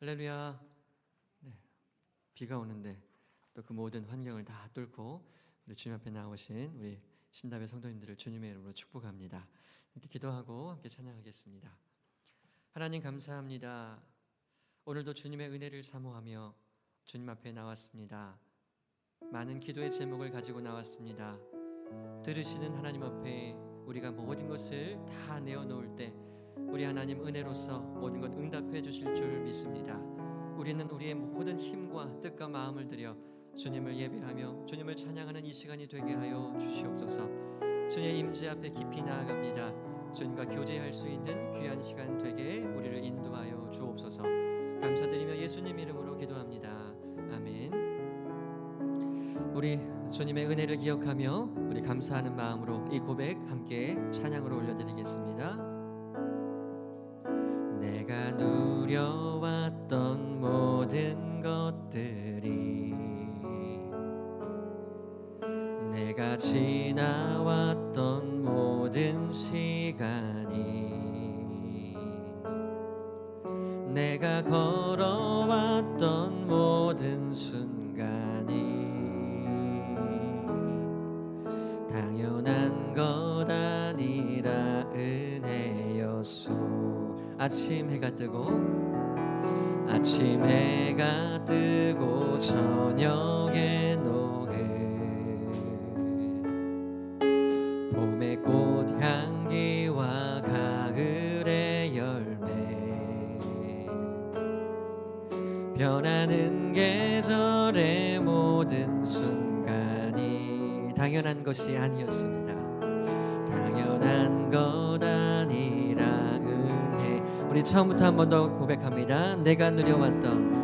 할렐루야. 네, 비가 오는데 또 그 모든 환경을 다 뚫고 우리 주님 앞에 나오신 우리 신답의 성도님들을 주님의 이름으로 축복합니다. 이렇게 기도하고 함께 찬양하겠습니다. 하나님 감사합니다. 오늘도 주님의 은혜를 사모하며 주님 앞에 나왔습니다. 많은 기도의 제목을 가지고 나왔습니다. 들으시는 하나님 앞에 우리가 모든 것을 다 내어놓을 때 우리 하나님 은혜로서 모든 것 응답해 주실 줄 믿습니다. 우리는 우리의 모든 힘과 뜻과 마음을 들여 주님을 예배하며 주님을 찬양하는 이 시간이 되게 하여 주시옵소서. 주님의 임재 앞에 깊이 나아갑니다. 주님과 교제할 수 있는 귀한 시간 되게 우리를 인도하여 주옵소서. 감사드리며 예수님 이름으로 기도합니다. 아멘. 우리 주님의 은혜를 기억하며 우리 감사하는 마음으로 이 고백 함께 찬양으로 올려드리겠습니다. 내가 누려왔던 모든 것들이, 내가 지나왔던 모든 시간이, 내가 걸어왔던 모든 순간이 당연한 것 아니라 은혜였소. 아침 해가 뜨고 아침 해가 뜨고 저녁에 노을, 봄의 꽃 향기와 가을의 열매, 변하는 계절의 모든 순간이 당연한 것이 아니었습니다. 당연한 것 아니라 은혜. 우리 처음부터 한 번 더 고백합니다. 내가 누려왔던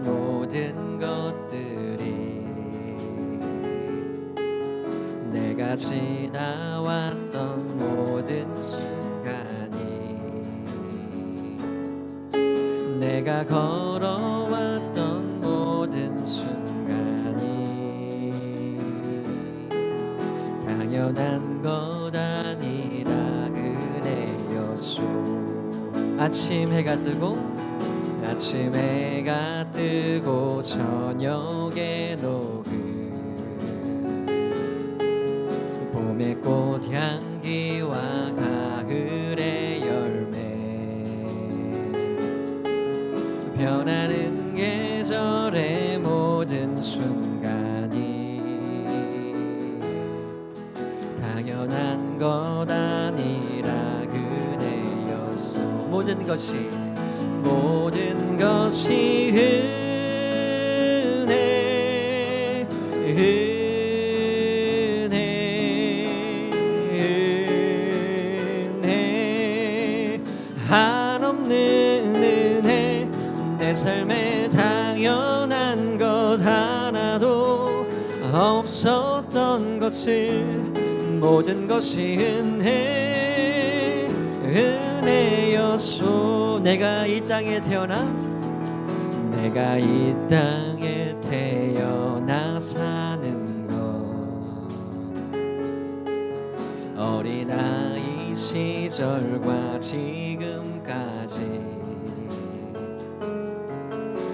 모든 것들이, 내가 지나왔던 모든 순간이, 내가 걸어왔던 모든 순간이 당연한 것 아니라 은혜였소. 아침 해가 뜨고 저녁에 노을, 봄의 꽃 향기와 가을의 열매, 변하는 계절의 모든 순간이 당연한 것 아니라 은혜였소. 모든 것이 은혜, 한없는 은혜. 내 삶에 당연한 것 하나도 없었던 것을 모든 것이 은혜였소. 내가 이 땅에 태어나 사는 것, 어린아이 시절과 지금까지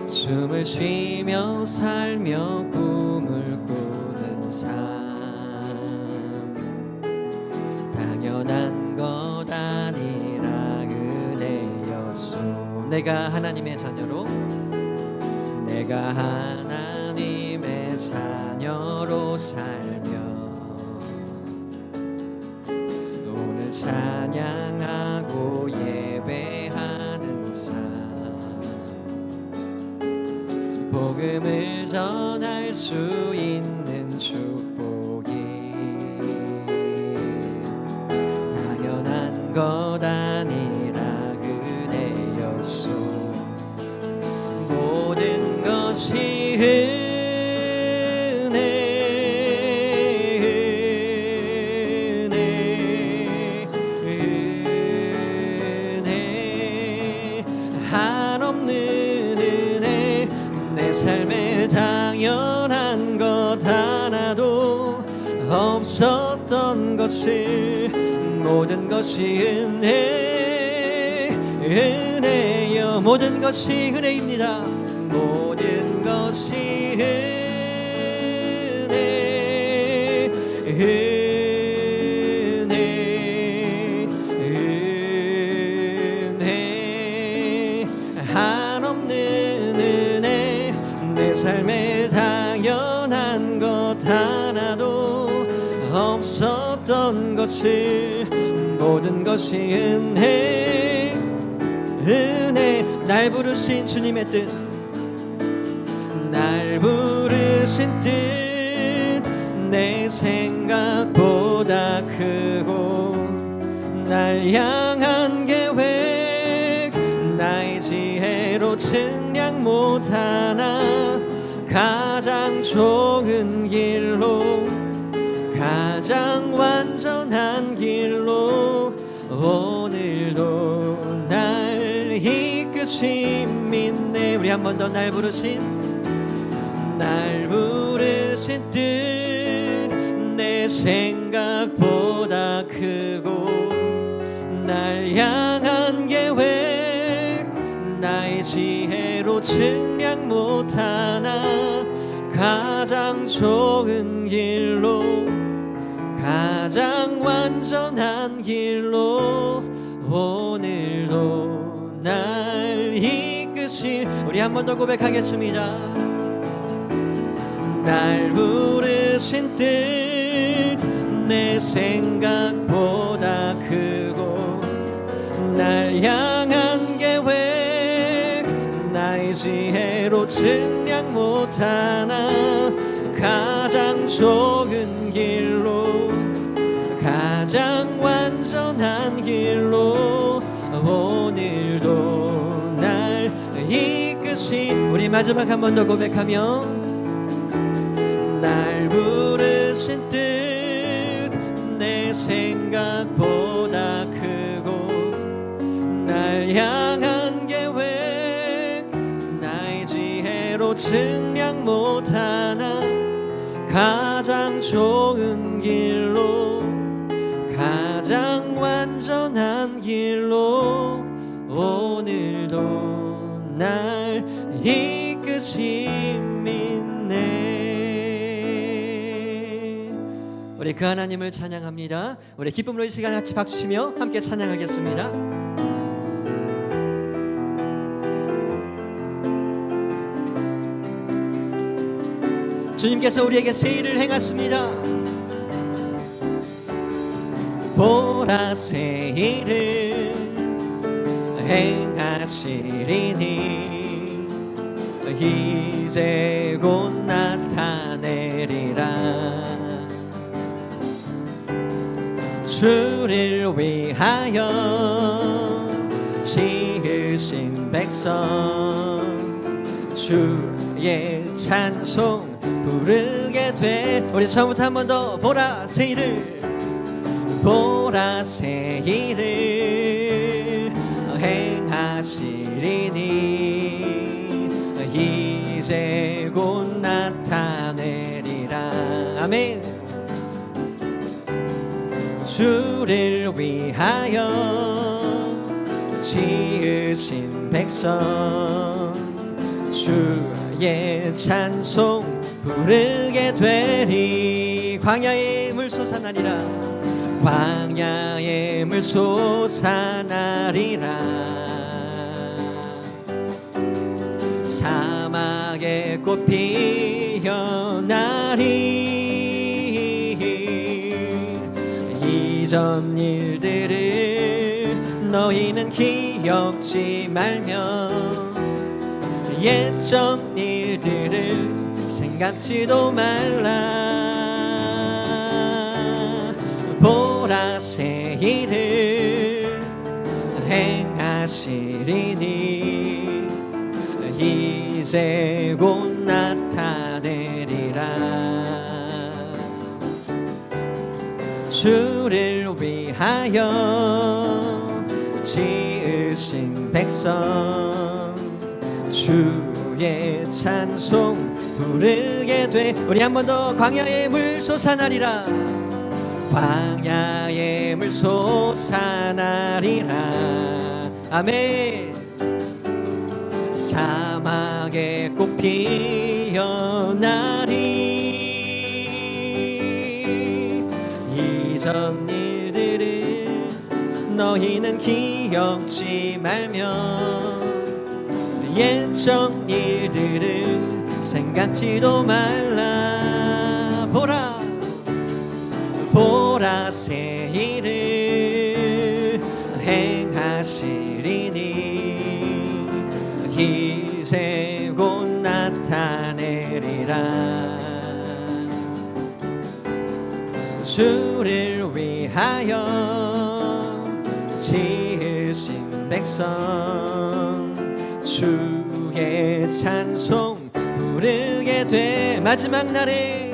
숨을 쉬며 살며 꿈을 꾸는 삶, 당연한 것 아니라 은혜였소. 내가 하나님의 자녀로 살며 오늘 찬양하고 예배하는 삶, 복음을 전할 수 있는 축복이 당연한 것 아니라 은혜였소. 모든 것이 삶에 당연한 것 하나도 없었던 것을 모든 것이 은혜여. 모든 것이 은혜입니다. 모든 것이 은혜, 은혜, 은혜. 한없는 은혜. 내 삶에 당연한 것 하나도 없었던 것을 모든 것이 은혜, 은혜. 날 부르신 주님의 뜻, 날 부르신 뜻. 내 생각보다 크고 날 향한 계획, 나의 지혜로 측량 못하나 가장 좋은 길로, 가장 완전한 길로 오늘도 날 이끄심 믿네. 우리 한 번 더. 날 부르신, 날 부르신 뜻. 내 생각보다 크고 날 향한 계획, 나의 지혜로 측량 못하나 가장 좋은 길로, 가장 완전한 길로 오늘도 날 이끄시. 우리 한 번 더 고백하겠습니다. 날 부르신 뜻. 내 생각보다 크고 날 향한 계획, 나의 지혜로 측량 못하나 가장 좋은 길로, 가장 완전한 길로 오늘도 날 이끄시. 우리 마지막 한 번 더 고백하며 날 부르신 뜻. 내 생각보다 크고 날 향한 계획, 나의 지혜로 측량 못하나 가장 좋은 길로, 가장 완전한 길로 오늘도 날 이끄심 믿네. 우리 그 하나님을 찬양합니다. 우리 기쁨으로 이 시간 같이 박수치며 함께 찬양하겠습니다. 주님께서 우리에게 새 일을 행하십니다. 보라 새 일을 행하시리니 이제 곧 나타내리라. 주를 위하여 지으신 백성, 주의 찬송 부르게 돼. 우리 처음부터 한 번 더. 보라 새 일을, 보라 새 일을 행하시리니 이제 곧 나타내리라. 아멘. 주를 위하여 지으신 백성, 주의 찬송 부르게 되리. 광야의 물 솟아나리라. 광야의 물 솟아나리라. 사막의 꽃 피어나리. 이전 일들을 너희는 기억지 말며 옛전 일들을 생각지도 말라. 보라 새 일을 행하시리니 이제 곧 나타내리라. 주를 위하여 지으신 백성, 주의 찬송 부르게 돼. 우리 한 번 더. 광야의 물 솟아나리라. 광야의 물 솟아나리라. 아멘. 사막에 꽃 피어나리 이전 일들을 너희는 기억지 말며 옛적 일들을 생각지도 말라. 보라 새 일을 행하시리니 이제 곧 나타내리라. 주를 위하여 지으신 백성 주의 찬송 부르게 돼. 마지막 날에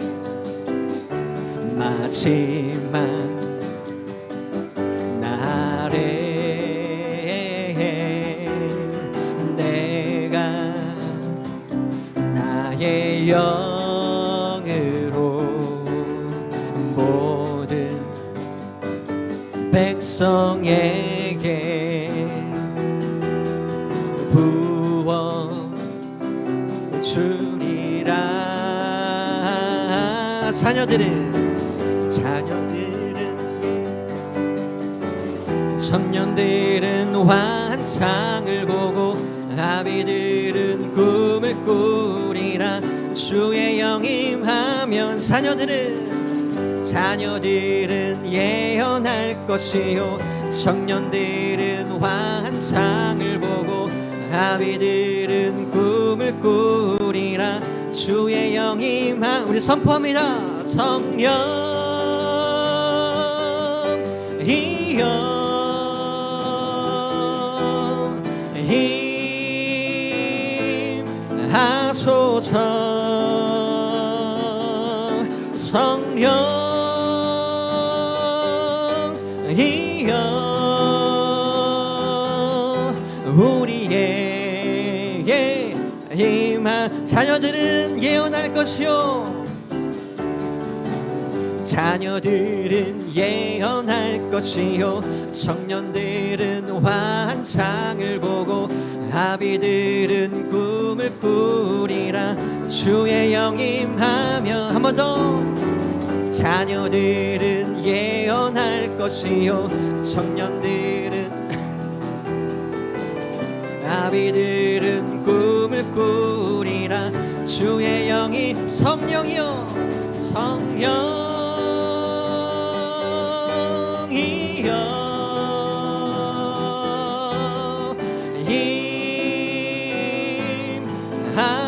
내가 나의 영으로 모든 백성에게 부어 주리라. 자녀들은 청년들은 환상을 보고 아비들은 꿈을 꾸리라. 주의 영 임하면 자녀들은 예언할 것이요 청년들은 환상을 보고 아비들은 꿈을 꾸리라. 주의 영 임하. 우리 선포합니다. 성령 이여 임하소서. 성령 이여 우리에게 임하. 자녀들은 예언할 것이요 자녀들은 예언할 것이요 청년들은 환상을 보고 아비들은 꿈을 꾸리라. 주의 영 임하며. 한 번 더. 자녀들은 예언할 것이요 청년들은 아비들은 꿈을 꾸리라. 주의 영이 성령이여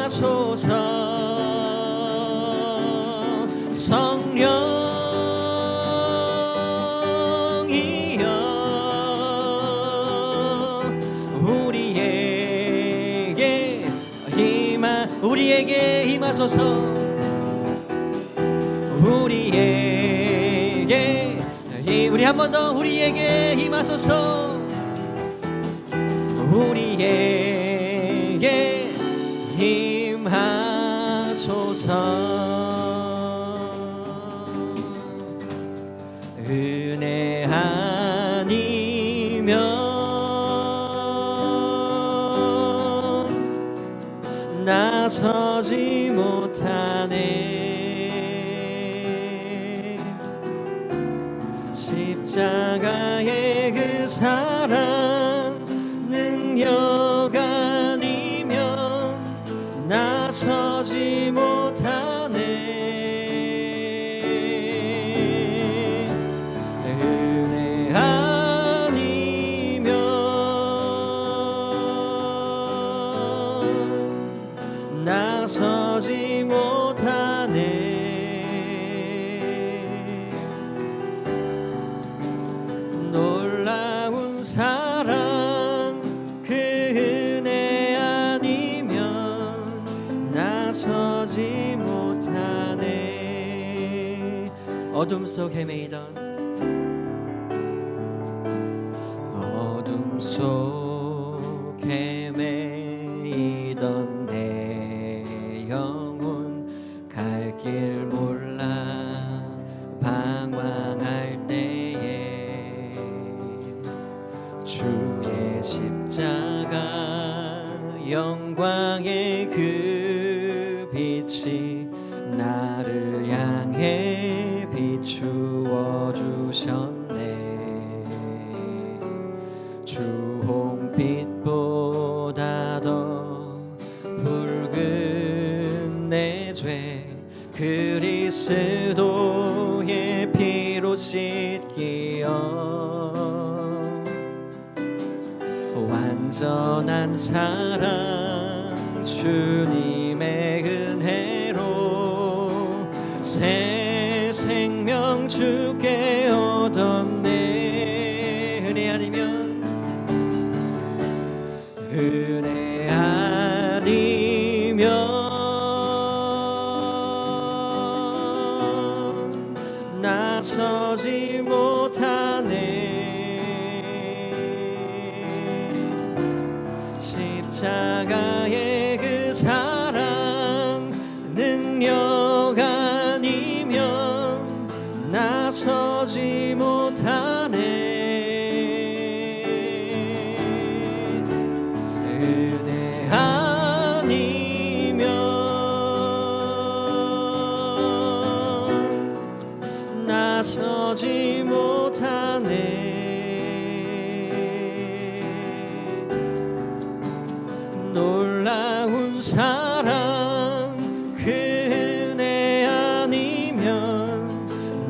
임하소서. 성령 이여 우리에게 임하소서. 우리 한 번 더. 우리에게 임하소서. 우리에게 임하소서. 은혜 아니면 나서지 못하네. 십자가의 그 사랑 능력 아니면 나서지 못하네. 은혜 아니면 나서지 못하네. 놀라운 사랑 그 은혜 아니면 나서지 못하네. 어둠 속 헤매이던 내 영혼 갈 길 몰라 방황할 때에 주의 십 부어주셨네. 주홍빛보다 더 붉은 내 죄 그리스도의 피로 씻기어 완전한 사랑 주님의 은혜로 새 생명 주께 얻었네. 은혜 아니면 은혜 아니면 나서지 못하네. 십자가의 그 사랑 능력 아니면 나서지 못하네. 은혜 아니면 나서지 못하네. 놀라운 사랑 그 은혜 아니면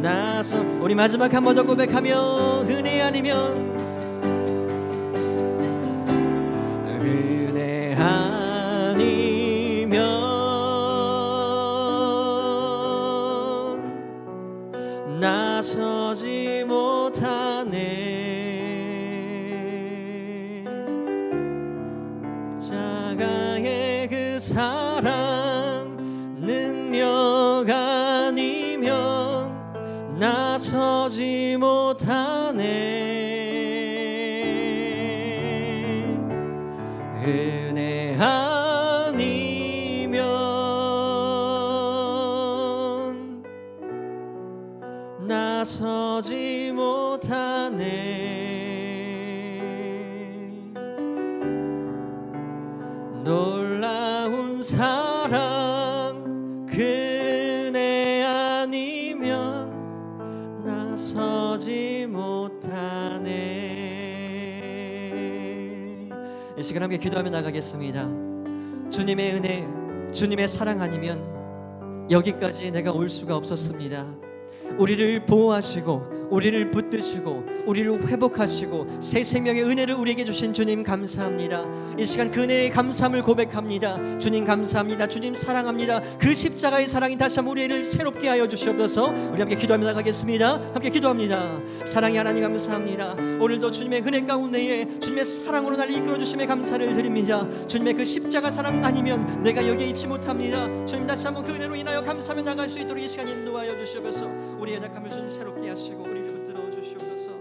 나서 우리 마지막 한 번 더 고백하며 은혜 아니면 은혜 아니면 나서지 못하네. 십자가의 그 사랑 능력 아니면 나서지 못하네. 은혜 아니면 나서지 못하네. 놀라운 사랑 그 은혜 아니면 나서지 못하네. 이 시간 함께 기도하며 나가겠습니다. 주님의 은혜, 주님의 사랑 아니면 여기까지 내가 올 수가 없었습니다. 우리를 보호하시고 우리를 붙드시고 우리를 회복하시고 새 생명의 은혜를 우리에게 주신 주님 감사합니다. 이 시간 그 은혜의 감사함을 고백합니다. 주님 감사합니다. 주님 사랑합니다. 그 십자가의 사랑이 다시 한번 우리를 새롭게 하여 주시옵소서. 우리 함께 기도하며 나가겠습니다. 함께 기도합니다. 사랑의 하나님 감사합니다. 오늘도 주님의 은혜 가운데에 주님의 사랑으로 날 이끌어 주심에 감사를 드립니다. 주님의 그 십자가 사랑 아니면 내가 여기에 있지 못합니다. 주님 다시 한번 그 은혜로 인하여 감사하며 나갈 수 있도록 이 시간 인도하여 주시옵소서. 우리의 연약함을 좀 새롭게 하시고 우리를 붙들어 주시옵소서.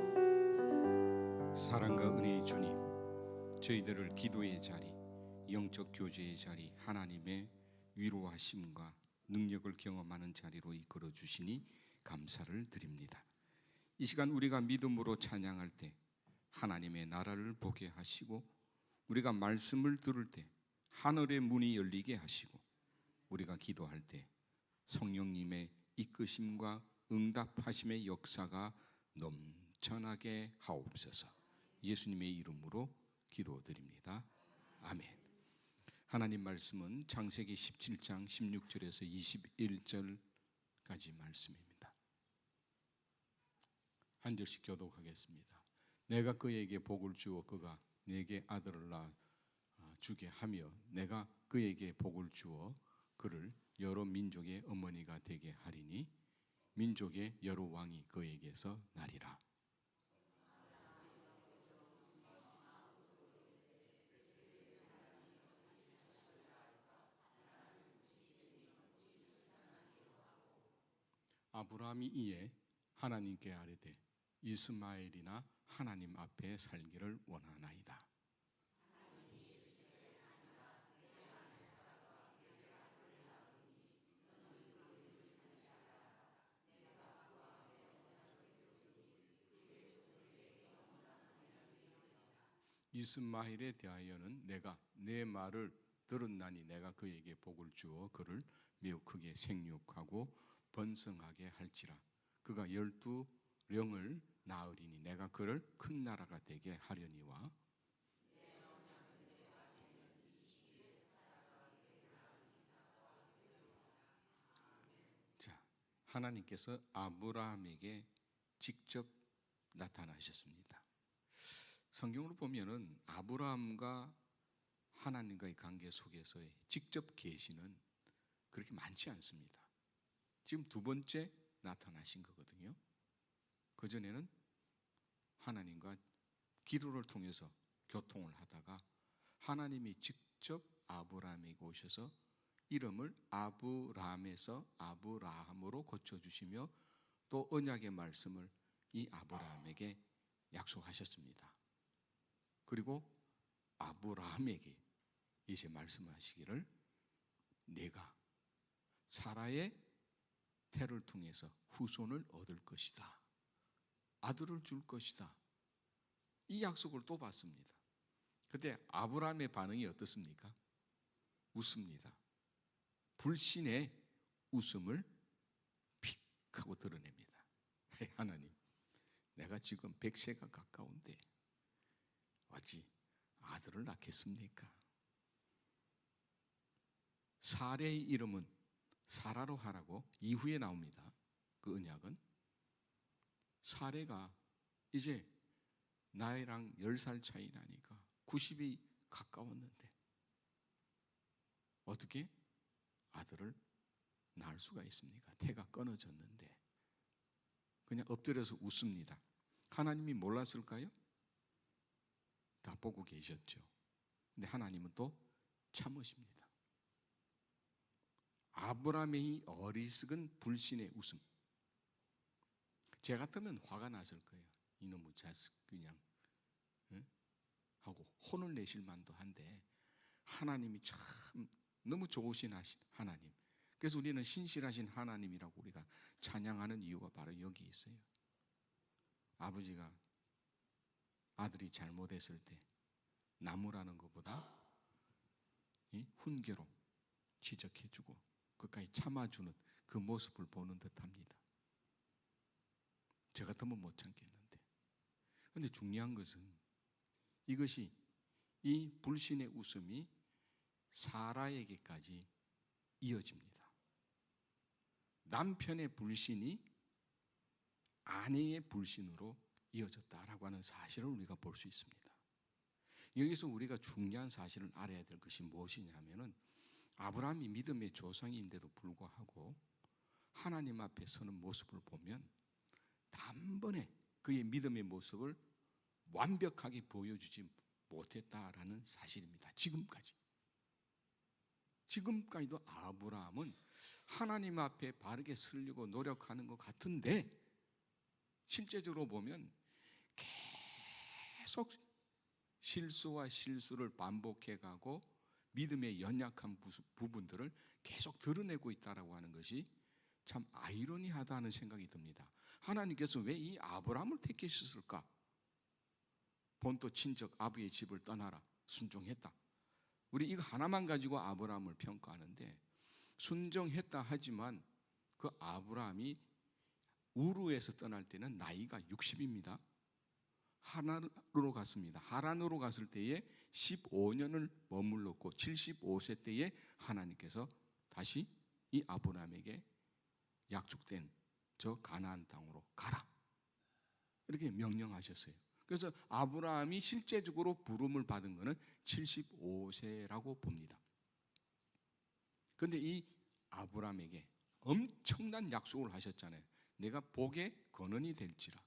사랑과 은혜의 주님, 저희들을 기도의 자리, 영적 교제의 자리, 하나님의 위로하심과 능력을 경험하는 자리로 이끌어 주시니 감사를 드립니다. 이 시간 우리가 믿음으로 찬양할 때 하나님의 나라를 보게 하시고, 우리가 말씀을 들을 때 하늘의 문이 열리게 하시고, 우리가 기도할 때 성령님의 이끄심과 응답하심의 역사가 넘쳐나게 하옵소서. 예수님의 이름으로 기도드립니다. 아멘. 하나님 말씀은 창세기 17장 16절에서 21절까지 말씀입니다. 한 절씩 교독하겠습니다. 내가 그에게 복을 주어 그가 내게 아들을 낳아 주게 하며 내가 그에게 복을 주어 그를 여러 민족의 어머니가 되게 하리니 민족의 여러 왕이 그에게서 나리라. 아브라함이 이에 하나님께 아뢰되 이스마엘이나 하나님 앞에 살기를 원하나이다. 이스마엘에 대하여는 내가 내 말을 들었나니 내가 그에게 복을 주어 그를 매우 크게 생육하고 번성하게 할지라. 그가 12령을 낳으리니 내가 그를 큰 나라가 되게 하려니와. 자, 하나님께서 아브라함에게 직접 나타나셨습니다. 성경으로 보면은 아브라함과 하나님과의 관계 속에서의 직접 계시는 그렇게 많지 않습니다. 지금 두 번째 나타나신 거거든요. 그전에는 하나님과 기도를 통해서 교통을 하다가 하나님이 직접 아브라함에게 오셔서 이름을 아브람에서 아브라함으로 고쳐주시며 또 언약의 말씀을 이 아브라함에게 약속하셨습니다. 그리고 아브라함에게 이제 말씀하시기를 내가 사라의 태를 통해서 후손을 얻을 것이다. 아들을 줄 것이다. 이 약속을 또 받습니다. 그때 아브라함의 반응이 어떻습니까? 웃습니다. 불신의 웃음을 픽 하고 드러냅니다. 하나님, 내가 지금 100세가 가까운데 어찌 아들을 낳겠습니까? 사례의 이름은 사라로 하라고 이후에 나옵니다. 그 언약은 사례가 이제 나이랑 10살 차이 나니까 90이 가까웠는데 어떻게 아들을 낳을 수가 있습니까? 태가 끊어졌는데 그냥 엎드려서 웃습니다. 하나님이 몰랐을까요? 다 보고 계셨죠. 근데 하나님은 또 참으십니다. 아브라함의 이 어리석은 불신의 웃음. 제 같으면 화가 났을 거예요. 이놈의 자식 그냥 하고 혼을 내실 만도 한데 하나님이 참 너무 좋으신 하나님. 그래서 우리는 신실하신 하나님이라고 우리가 찬양하는 이유가 바로 여기 있어요. 아버지가 아들이 잘못했을 때 나무라는 것보다 훈계로 지적해주고 끝까지 참아주는 그 모습을 보는 듯합니다. 저 같으면 못 참겠는데. 그런데 중요한 것은 이것이 이 불신의 웃음이 사라에게까지 이어집니다. 남편의 불신이 아내의 불신으로 이어졌다라고 하는 사실을 우리가 볼 수 있습니다. 여기서 우리가 중요한 사실을 알아야 될 것이 무엇이냐면은 아브라함이 믿음의 조상인데도 불구하고 하나님 앞에 서는 모습을 보면 단번에 그의 믿음의 모습을 완벽하게 보여주지 못했다라는 사실입니다. 지금까지도 아브라함은 하나님 앞에 바르게 서려고 노력하는 것 같은데 실제적으로 보면 계속 실수와 실수를 반복해가고 믿음의 연약한 부분들을 계속 드러내고 있다라고 하는 것이 참 아이러니하다는 생각이 듭니다. 하나님께서 왜 이 아브라함을 택하셨을까? 본토 친척 아비의 집을 떠나라 순종했다. 우리 이거 하나만 가지고 아브라함을 평가하는데 순종했다 하지만 그 아브라함이 우르에서 떠날 때는 나이가 60입니다. 하란으로 갔습니다. 하란으로 갔을 때에 15년을 머물렀고 75세 때에 하나님께서 다시 이 아브라함에게 약속된 저 가나안 땅으로 가라 이렇게 명령하셨어요. 그래서 아브라함이 실제적으로 부름을 받은 것은 75세라고 봅니다. 그런데 이 아브라함에게 엄청난 약속을 하셨잖아요. 내가 복의 근원이 될지라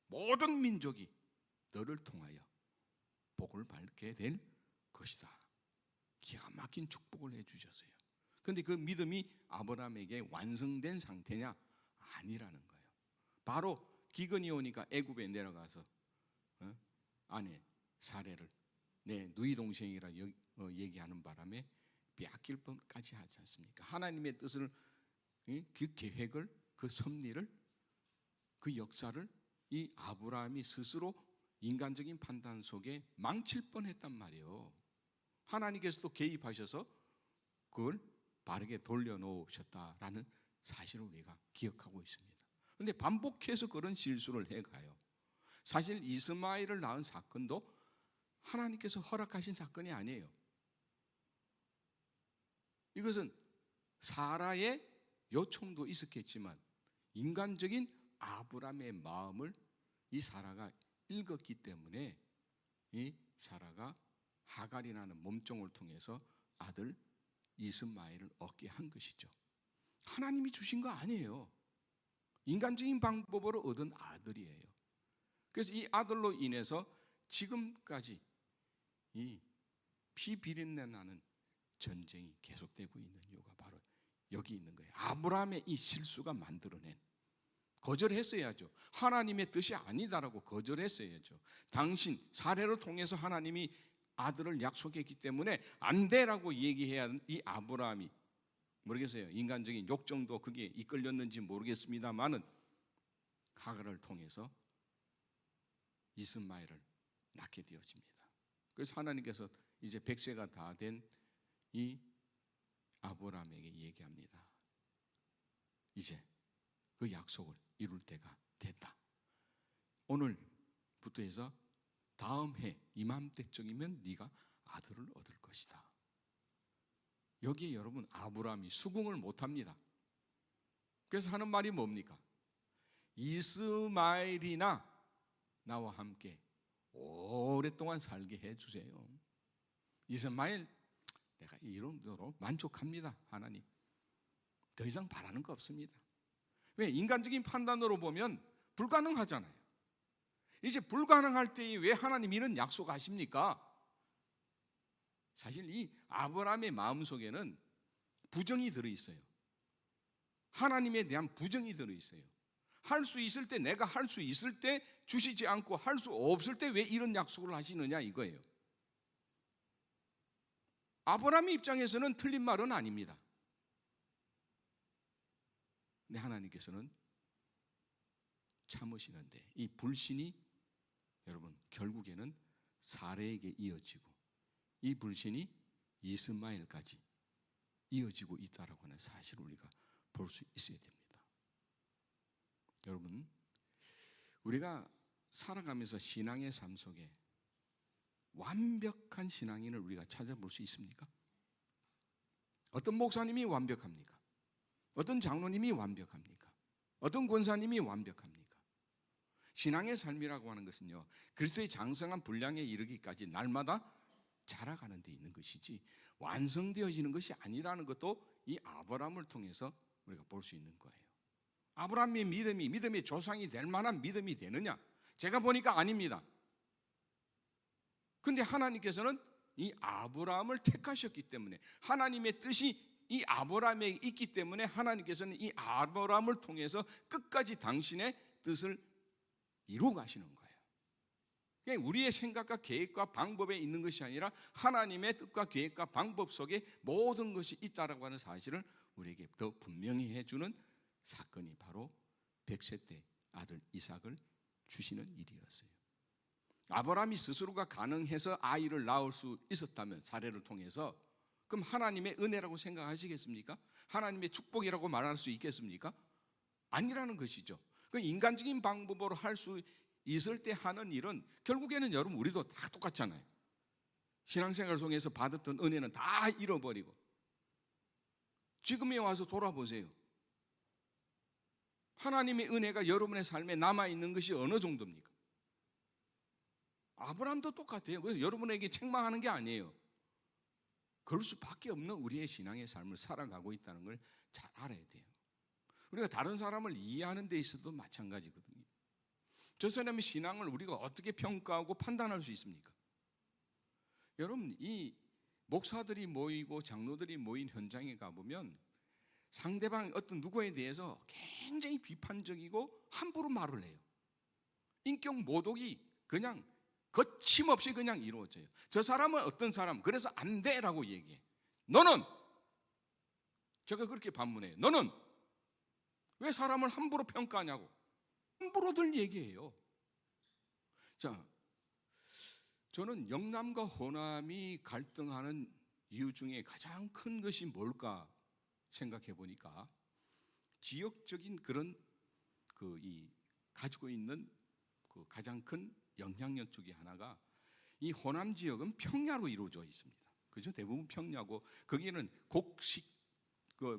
모든 민족이 너를 통하여 복을 받게 될 것이다. 기가 막힌 축복을 해주셨어요. 그런데 그 믿음이 아브라함에게 완성된 상태냐? 아니라는 거예요. 바로 기근이 오니까 애굽에 내려가서 아내 사례를 내 누이 동생이라 얘기하는 바람에 빼앗길 뻔까지 하지 않습니까? 하나님의 뜻을 그 계획을 그 섭리를 그 역사를 이 아브라함이 스스로 인간적인 판단 속에 망칠 뻔했단 말이에요. 하나님께서도 개입하셔서 그걸 바르게 돌려놓으셨다라는 사실을 우리가 기억하고 있습니다. 근데 반복해서 그런 실수를 해가요. 사실 이스마엘을 낳은 사건도 하나님께서 허락하신 사건이 아니에요. 이것은 사라의 요청도 있었겠지만 인간적인 아브라함의 마음을 이 사라가 읽었기 때문에 이 사라가 하갈이라는 몸종을 통해서 아들 이스마엘을 얻게 한 것이죠. 하나님이 주신 거 아니에요. 인간적인 방법으로 얻은 아들이에요. 그래서 이 아들로 인해서 지금까지 이 피비린내 나는 전쟁이 계속되고 있는 이유가 바로 여기 있는 거예요. 아브라함의 이 실수가 만들어낸, 거절했어야죠. 하나님의 뜻이 아니다라고 거절했어야죠. 당신 사례를 통해서 하나님이 아들을 약속했기 때문에 안 돼라고 얘기해야 하는 이 아브라함이, 모르겠어요, 인간적인 욕정도 그게 이끌렸는지 모르겠습니다만은 하갈을 통해서 이스마엘을 낳게 되어집니다. 그래서 하나님께서 이제 100세가 다 된 이 아브라함에게 얘기합니다. 이제 그 약속을 이룰 때가 됐다. 오늘부터 해서 다음 해 이맘때쯤이면 네가 아들을 얻을 것이다. 여기에 여러분 아브라함이 수긍을 못합니다. 그래서 하는 말이 뭡니까? 이스마엘이나 나와 함께 오랫동안 살게 해주세요. 이스마엘 내가 이 정도로 만족합니다. 하나님 더 이상 바라는 거 없습니다. 왜? 인간적인 판단으로 보면 불가능하잖아요. 이제 불가능할 때에 왜 하나님 이런 약속하십니까? 사실 이 아브라함의 마음속에는 부정이 들어있어요. 하나님에 대한 부정이 들어있어요. 할 수 있을 때, 내가 할 수 있을 때 주시지 않고 할 수 없을 때 왜 이런 약속을 하시느냐 이거예요. 아브라함의 입장에서는 틀린 말은 아닙니다. 근데 하나님께서는 참으시는데 이 불신이 여러분 결국에는 사레에게 이어지고 이 불신이 이스마엘까지 이어지고 있다라고 하는 사실을 우리가 볼 수 있어야 됩니다. 여러분, 우리가 살아가면서 신앙의 삶 속에 완벽한 신앙인을 우리가 찾아볼 수 있습니까? 어떤 목사님이 완벽합니까? 어떤 장로님이 완벽합니까? 어떤 권사님이 완벽합니까? 신앙의 삶이라고 하는 것은요, 그리스도의 장성한 분량에 이르기까지 날마다 자라가는 데 있는 것이지 완성되어지는 것이 아니라는 것도 이 아브라함을 통해서 우리가 볼 수 있는 거예요. 아브라함의 믿음이 믿음의 조상이 될 만한 믿음이 되느냐? 제가 보니까 아닙니다. 근데 하나님께서는 이 아브라함을 택하셨기 때문에, 하나님의 뜻이 이 아브라함에 있기 때문에 하나님께서는 이 아브라함을 통해서 끝까지 당신의 뜻을 이루어 가시는 거예요. 우리의 생각과 계획과 방법에 있는 것이 아니라 하나님의 뜻과 계획과 방법 속에 모든 것이 있다라고 하는 사실을 우리에게 더 분명히 해주는 사건이 바로 100세 때 아들 이삭을 주시는 일이었어요. 아브라함이 스스로가 가능해서 아이를 낳을 수 있었다면, 사례를 통해서, 그럼 하나님의 은혜라고 생각하시겠습니까? 하나님의 축복이라고 말할 수 있겠습니까? 아니라는 것이죠. 그 인간적인 방법으로 할 수 있을 때 하는 일은 결국에는 여러분 우리도 다 똑같잖아요. 신앙생활 속에서 받았던 은혜는 다 잃어버리고 지금에 와서 돌아보세요. 하나님의 은혜가 여러분의 삶에 남아있는 것이 어느 정도입니까? 아브라함도 똑같아요. 그래서 여러분에게 책망하는 게 아니에요. 그럴 수밖에 없는 우리의 신앙의 삶을 살아가고 있다는 걸 잘 알아야 돼요. 우리가 다른 사람을 이해하는 데 있어도 마찬가지거든요. 저 사람의 신앙을 우리가 어떻게 평가하고 판단할 수 있습니까? 여러분, 이 목사들이 모이고 장로들이 모인 현장에 가보면 상대방 어떤 누구에 대해서 굉장히 비판적이고 함부로 말을 해요. 인격 모독이 그냥 거침없이 그냥 이루어져요. 저 사람은 어떤 사람, 그래서 안 돼라고 얘기해. 너는, 제가 그렇게 반문해요. 너는 왜 사람을 함부로 평가하냐고. 함부로들 얘기해요. 자, 저는 영남과 호남이 갈등하는 이유 중에 가장 큰 것이 뭘까 생각해 보니까 지역적인 그런 이 가지고 있는 그 가장 큰 영향력 중에 하나가 이 호남 지역은 평야로 이루어져 있습니다. 그죠? 대부분 평야고 거기는 곡식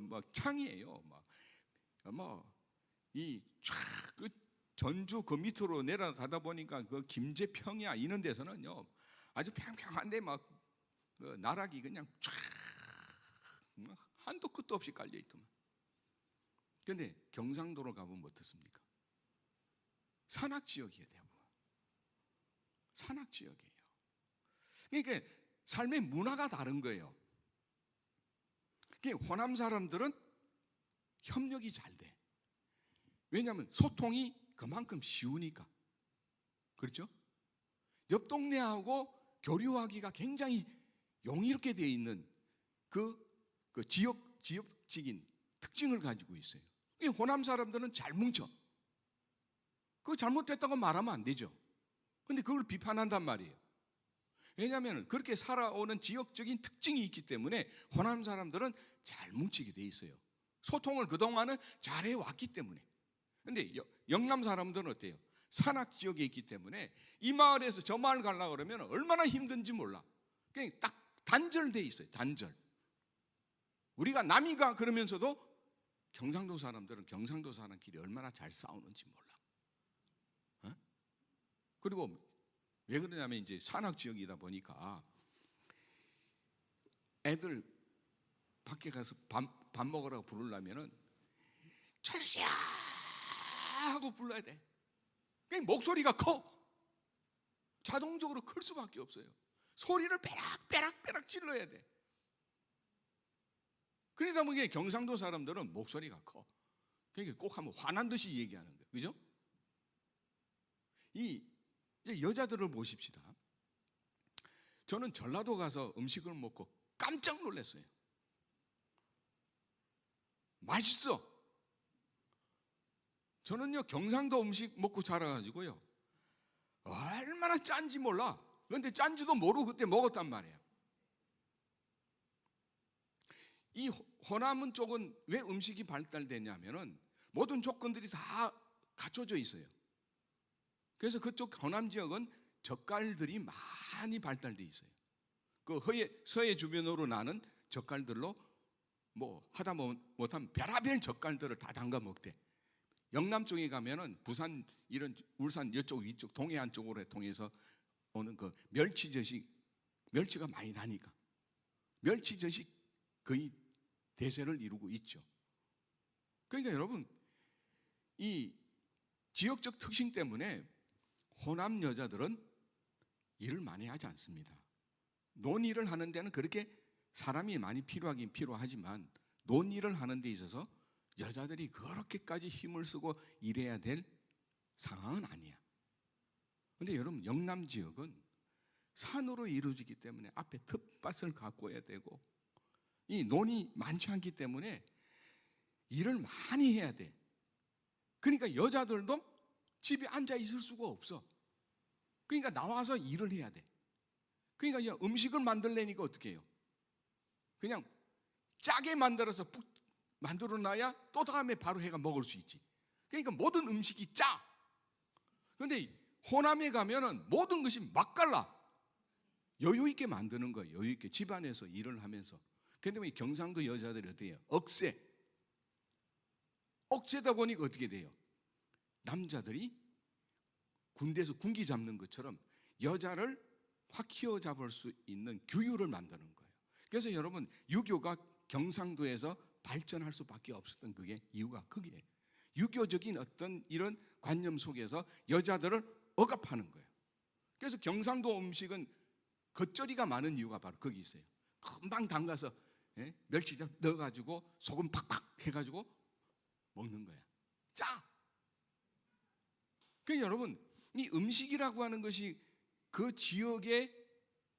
뭐 창이에요. 뭐이쫙그 전주 그 밑으로 내려가다 보니까 그 김제 평야 이런 데서는요 아주 평평한데 막 그 나락이 그냥 쫙 한도 끝도 없이 깔려 있더만. 그런데 경상도로 가보면 어떻습니까? 산악 지역이에요. 대부분 산악 지역이에요. 그러니까 삶의 문화가 다른 거예요. 그러니까 호남 사람들은 협력이 잘 돼. 왜냐하면 소통이 그만큼 쉬우니까. 그렇죠? 옆 동네하고 교류하기가 굉장히 용이롭게 되어 있는 그 지역적인 특징을 가지고 있어요. 호남 사람들은 잘 뭉쳐. 그거 잘못됐다고 말하면 안 되죠. 근데 그걸 비판한단 말이에요. 왜냐하면 그렇게 살아오는 지역적인 특징이 있기 때문에 호남 사람들은 잘 뭉치게 돼 있어요. 소통을 그동안은 잘해왔기 때문에. 근데 영남 사람들은 어때요? 산악 지역에 있기 때문에 이 마을에서 저 마을 가려고 그러면 얼마나 힘든지 몰라. 그냥 딱 단절돼 있어요. 단절. 우리가 남이가 그러면서도 경상도 사람들은 경상도 사람끼리 얼마나 잘 싸우는지 몰라. 어? 그리고 왜 그러냐면 이제 산악 지역이다 보니까 애들 밖에 가서 밥 먹으라고 부르려면은 철수야 하고 불러야 돼. 그냥 목소리가 커. 자동적으로 클 수밖에 없어요. 소리를 빼락빼락 질러야 돼. 그러다 보니까 경상도 사람들은 목소리가 커. 그러니까 꼭 한번 화난 듯이 얘기하는 거예요. 그죠? 이제 여자들을 보십시다. 저는 전라도 가서 음식을 먹고 깜짝 놀랐어요. 맛있어. 저는요 경상도 음식 먹고 자라가지고요 얼마나 짠지 몰라. 그런데 짠지도 모르고 그때 먹었단 말이에요. 이 호남 쪽은 왜 음식이 발달되냐면은 모든 조건들이 다 갖춰져 있어요. 그래서 그쪽 호남 지역은 젓갈들이 많이 발달돼 있어요. 그 서해 주변으로 나는 젓갈들로 뭐 하다 못하면 별의별 젓갈들을 다 담가 먹대. 영남 쪽에 가면은 부산 이런 울산 이쪽 위쪽 동해안 쪽으로 통해서 오는 그 멸치가 많이 나니까 멸치젓이 거의 대세를 이루고 있죠. 그러니까 여러분 이 지역적 특性때문에 호남 여자들은 일을 많이 하지 않습니다. 논일을 하는 데는 그렇게 사람이 많이 필요하긴 필요하지만 논일을 하는 데 있어서 여자들이 그렇게까지 힘을 쓰고 일해야 될 상황은 아니야. 그런데 여러분 영남 지역은 산으로 이루어지기 때문에 앞에 텃밭을 가꿔야 되고 이 논이 많지 않기 때문에 일을 많이 해야 돼. 그러니까 여자들도 집에 앉아 있을 수가 없어. 그러니까 나와서 일을 해야 돼. 그러니까 음식을 만들려니까 어떻게 해요? 그냥 짜게 만들어서 만들어놔야 또 다음에 바로 해가 먹을 수 있지. 그러니까 모든 음식이 짜. 그런데 호남에 가면은 모든 것이 맛깔나. 여유 있게 만드는 거예요. 여유 있게 집안에서 일을 하면서. 그런데 경상도 여자들이 어떻게 해요? 억세다 보니까 어떻게 돼요? 남자들이 군대에서 군기 잡는 것처럼 여자를 확 휘어잡을 수 있는 규율을 만드는 거예요. 그래서 여러분 유교가 경상도에서 발전할 수밖에 없었던 그게 이유가 그게 유교적인 어떤 이런 관념 속에서 여자들을 억압하는 거예요. 그래서 경상도 음식은 겉절이가 많은 이유가 바로 거기 있어요. 금방 담가서 멸치젓 넣어가지고 소금 팍팍 해가지고 먹는 거야. 짜. 그러니까 여러분 이 음식이라고 하는 것이 그 지역의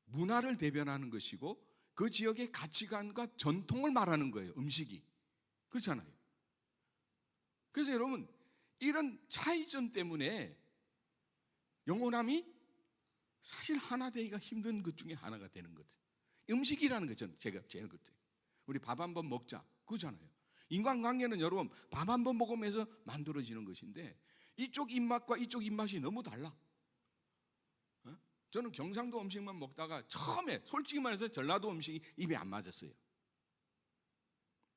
문화를 대변하는 것이고 그 지역의 가치관과 전통을 말하는 거예요. 음식이. 그렇잖아요. 그래서 여러분 이런 차이점 때문에 영호남이 사실 하나 되기가 힘든 것 중에 하나가 되는 거죠. 음식이라는 거죠. 제가 제일 그때 우리 밥 한번 먹자 그거잖아요. 인간관계는 여러분 밥 한 번 먹으면서 만들어지는 것인데 이쪽 입맛과 이쪽 입맛이 너무 달라. 저는 경상도 음식만 먹다가 처음에 솔직히 말해서 전라도 음식이 입에 안 맞았어요.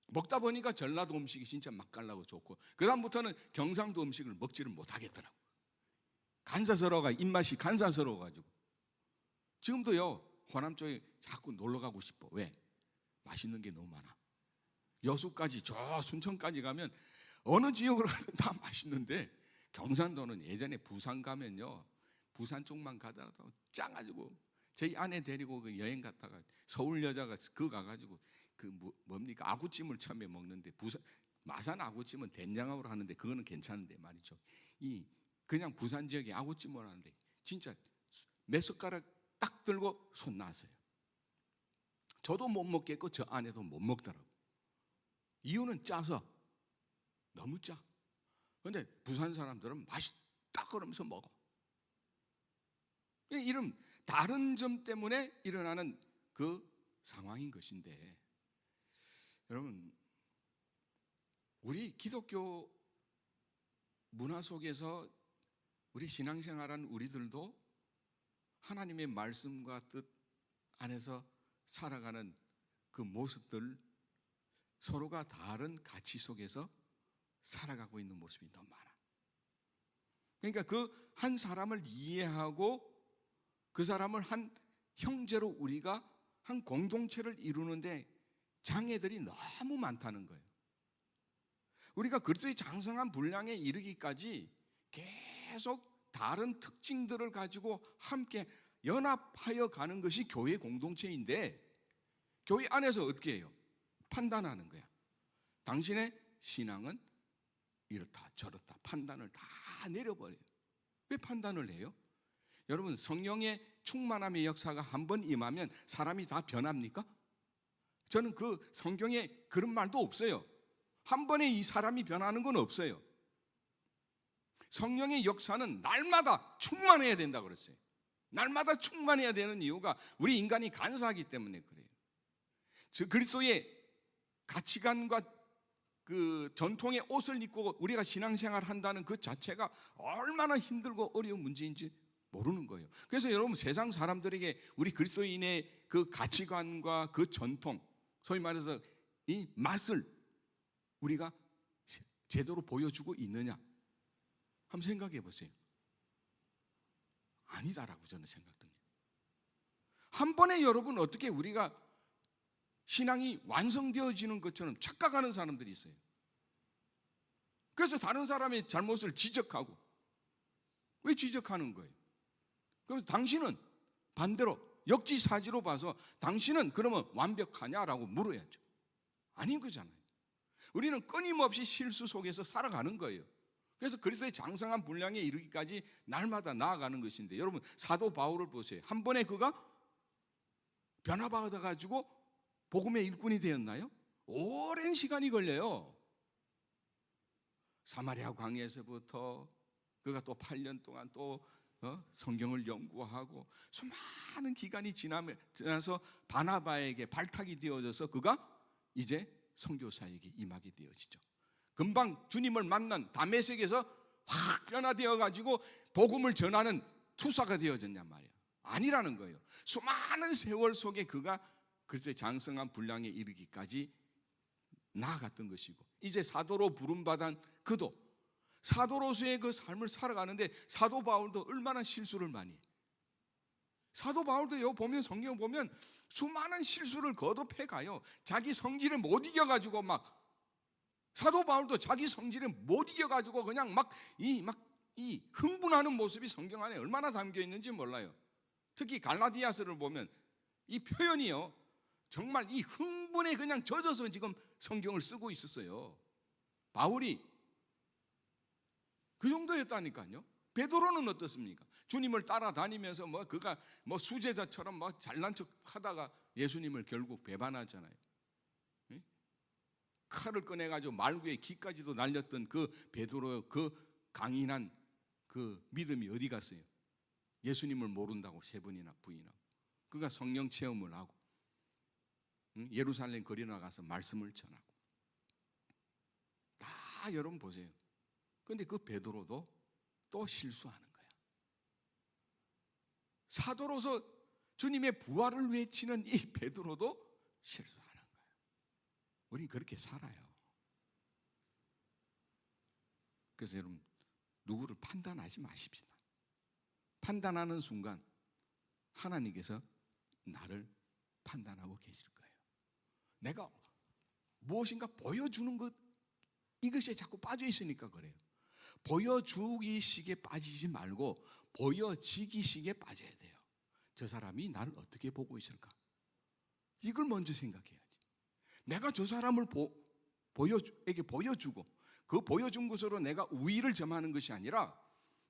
먹다 보니까 전라도 음식이 진짜 맛깔나고 좋고 그 다음부터는 경상도 음식을 먹지를 못하겠더라고. 간사스러워가 입맛이 간사스러워가지고 지금도요 호남 쪽에 자꾸 놀러 가고 싶어. 왜? 맛있는 게 너무 많아. 여수까지 저 순천까지 가면 어느 지역으로 가든 다 맛있는데 경상도는 예전에 부산 가면요 부산 쪽만 가더라도 짜가지고 저희 아내 데리고 그 여행 갔다가 서울 여자가 그 가가지고 그 뭡니까 아구찜을 처음에 먹는데 부산 마산 아구찜은 된장으로 하는데 그거는 괜찮은데 말이죠. 이 그냥 부산 지역에 아구찜을 하는데 진짜 몇 숟가락 딱 들고 손 놨어요. 저도 못 먹겠고 저 아내도 못 먹더라고. 이유는 짜서 너무 짜. 그런데 부산 사람들은 맛있다 그러면서 먹어. 이런 다른 점 때문에 일어나는 그 상황인 것인데 여러분 우리 기독교 문화 속에서 우리 신앙생활한 우리들도 하나님의 말씀과 뜻 안에서 살아가는 그 모습들 서로가 다른 가치 속에서 살아가고 있는 모습이 너무 많아. 그러니까 그 한 사람을 이해하고 그 사람을 한 형제로 우리가 한 공동체를 이루는데 장애들이 너무 많다는 거예요. 우리가 그리스도의 장성한 분량에 이르기까지 계속 다른 특징들을 가지고 함께 연합하여 가는 것이 교회 공동체인데 교회 안에서 어떻게 해요? 판단하는 거야. 당신의 신앙은 이렇다 저렇다 판단을 다 내려버려요. 왜 판단을 해요? 여러분 성령의 충만함의 역사가 한번 임하면 사람이 다 변합니까? 저는 그 성경에 그런 말도 없어요. 한 번에 이 사람이 변하는 건 없어요. 성령의 역사는 날마다 충만해야 된다고 그랬어요. 날마다 충만해야 되는 이유가 우리 인간이 간사하기 때문에 그래요. 즉 그리스도의 가치관과 그 전통의 옷을 입고 우리가 신앙생활 한다는 그 자체가 얼마나 힘들고 어려운 문제인지 모르는 거예요. 그래서 여러분 세상 사람들에게 우리 그리스도인의 그 가치관과 그 전통 소위 말해서 이 맛을 우리가 제대로 보여주고 있느냐 한번 생각해 보세요. 아니다라고 저는 생각합니다. 한 번에 여러분 어떻게 우리가 신앙이 완성되어지는 것처럼 착각하는 사람들이 있어요. 그래서 다른 사람의 잘못을 지적하고 왜 지적하는 거예요? 그럼 당신은 반대로 역지사지로 봐서 당신은 그러면 완벽하냐라고 물어야죠. 아닌 거잖아요. 우리는 끊임없이 실수 속에서 살아가는 거예요. 그래서 그리스도의 장성한 분량에 이르기까지 날마다 나아가는 것인데 여러분 사도 바울을 보세요. 한 번에 그가 변화받아 가지고 복음의 일꾼이 되었나요? 오랜 시간이 걸려요. 사마리아 광야에서부터 그가 또 8년 동안 또 성경을 연구하고 수많은 기간이 지나서 바나바에게 발탁이 되어져서 그가 이제 선교사에게 임하게 되어지죠. 금방 주님을 만난 다메섹에서 확 변화되어 가지고 복음을 전하는 투사가 되어졌냔 말이에요. 아니라는 거예요. 수많은 세월 속에 그가 그리스도의 장성한 분량에 이르기까지 나아갔던 것이고 이제 사도로 부름받은 그도 사도로서의 그 삶을 살아가는데 사도 바울도 얼마나 실수를 많이 해. 사도 바울도요 보면 성경 보면 수많은 실수를 거듭해 가요. 자기 성질을 못 이겨가지고 막 사도 바울도 자기 성질을 못 이겨가지고 그냥 막 이 흥분하는 모습이 성경 안에 얼마나 담겨 있는지 몰라요. 특히 갈라디아서를 보면 이 표현이요 정말 이 흥분에 그냥 젖어서 지금 성경을 쓰고 있었어요. 바울이 그 정도였다니까요. 베드로는 어떻습니까? 주님을 따라다니면서 그가 수제자처럼 잘난 척 하다가 예수님을 결국 배반하잖아요. 칼을 꺼내가지고 말구에 기까지도 날렸던 그 베드로의 그 강인한 그 믿음이 어디 갔어요? 예수님을 모른다고 3번이나 부인하고 그가 성령 체험을 하고 예루살렘 거리 나가서 말씀을 전하고 자, 여러분 보세요. 그런데 그 베드로도 또 실수하는 거야. 사도로서 주님의 부활을 외치는 이 베드로도 실수하는 거예요. 우린 그렇게 살아요. 그래서 여러분, 누구를 판단하지 마십시다. 판단하는 순간 하나님께서 나를 판단하고 계실 거예요. 내가 무엇인가 보여주는 것, 이것에 자꾸 빠져 있으니까 그래요. 보여주기식에 빠지지 말고 보여지기식에 빠져야 돼요. 저 사람이 나를 어떻게 보고 있을까? 이걸 먼저 생각해야지. 내가 저 사람을 보여주고 그 보여준 것으로 내가 우위를 점하는 것이 아니라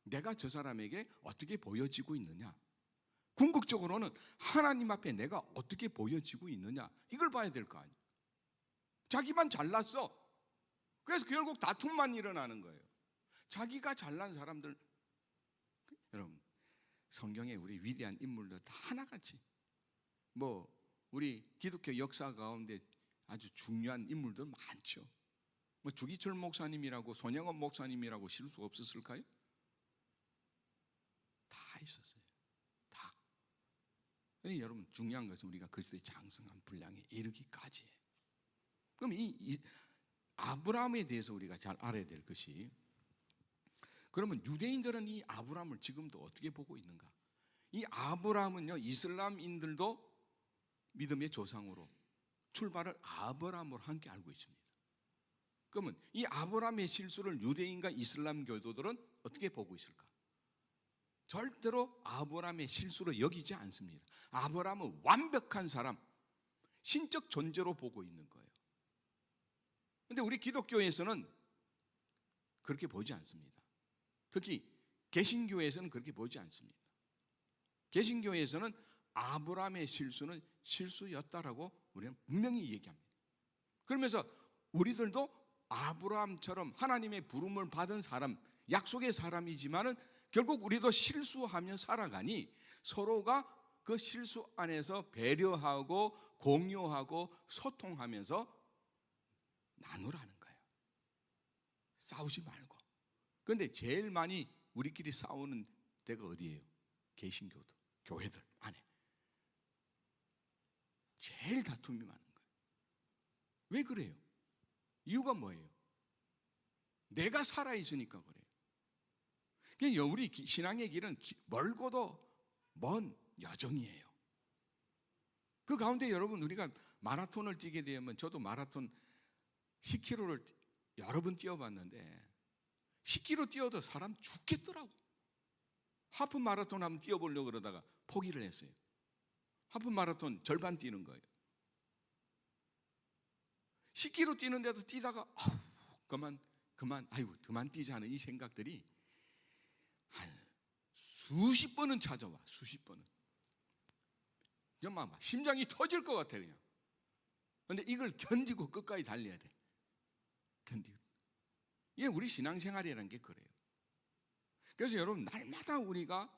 내가 저 사람에게 어떻게 보여지고 있느냐, 궁극적으로는 하나님 앞에 내가 어떻게 보여지고 있느냐, 이걸 봐야 될 거 아니에요. 자기만 잘났어. 그래서 결국 다툼만 일어나는 거예요. 자기가 잘난 사람들, 여러분 성경에 우리 위대한 인물들 다 하나같이, 우리 기독교 역사 가운데 아주 중요한 인물들 많죠. 주기철 목사님이라고, 손영원 목사님이라고 실수 없었을까요? 다 있었어요. 다. 여러분, 중요한 것은 우리가 그리스도의 장성한 분량에 이르기까지. 그럼 이 아브라함에 대해서 우리가 잘 알아야 될 것이, 그러면 유대인들은 이 아브라함을 지금도 어떻게 보고 있는가? 이 아브라함은요, 이슬람인들도 믿음의 조상으로 출발을 아브라함으로 함께 알고 있습니다. 그러면 이 아브라함의 실수를 유대인과 이슬람 교도들은 어떻게 보고 있을까? 절대로 아브라함의 실수로 여기지 않습니다. 아브라함은 완벽한 사람, 신적 존재로 보고 있는 거예요. 그런데 우리 기독교에서는 그렇게 보지 않습니다. 특히 개신교에서는 그렇게 보지 않습니다. 개신교에서는 아브라함의 실수는 실수였다라고 우리는 분명히 얘기합니다. 그러면서 우리들도 아브라함처럼 하나님의 부름을 받은 사람, 약속의 사람이지만은 결국 우리도 실수하며 살아가니 서로가 그 실수 안에서 배려하고 공유하고 소통하면서 나누라는 거예요. 싸우지 말고. 그런데 제일 많이 우리끼리 싸우는 데가 어디예요? 개신교도, 교회들 안에 제일 다툼이 많은 거예요. 왜 그래요? 이유가 뭐예요? 내가 살아있으니까 그래요. 그러니까 우리 신앙의 길은 멀고도 먼 여정이에요. 그 가운데 여러분, 우리가 마라톤을 뛰게 되면, 저도 마라톤 10km를 여러 번 뛰어봤는데 10km 뛰어도 사람 죽겠더라고. 하프 마라톤 한번 뛰어보려고 그러다가 포기를 했어요. 하프 마라톤 절반 뛰는 거예요. 10km 뛰는데도 뛰다가 그만 뛰자는 이 생각들이 한 수십 번은 찾아와. 수십 번은. 정말 막 심장이 터질 것 같아 그냥. 그런데 이걸 견디고 끝까지 달려야 돼. 견디고. 이게 우리 신앙생활이라는 게 그래요. 그래서 여러분, 날마다 우리가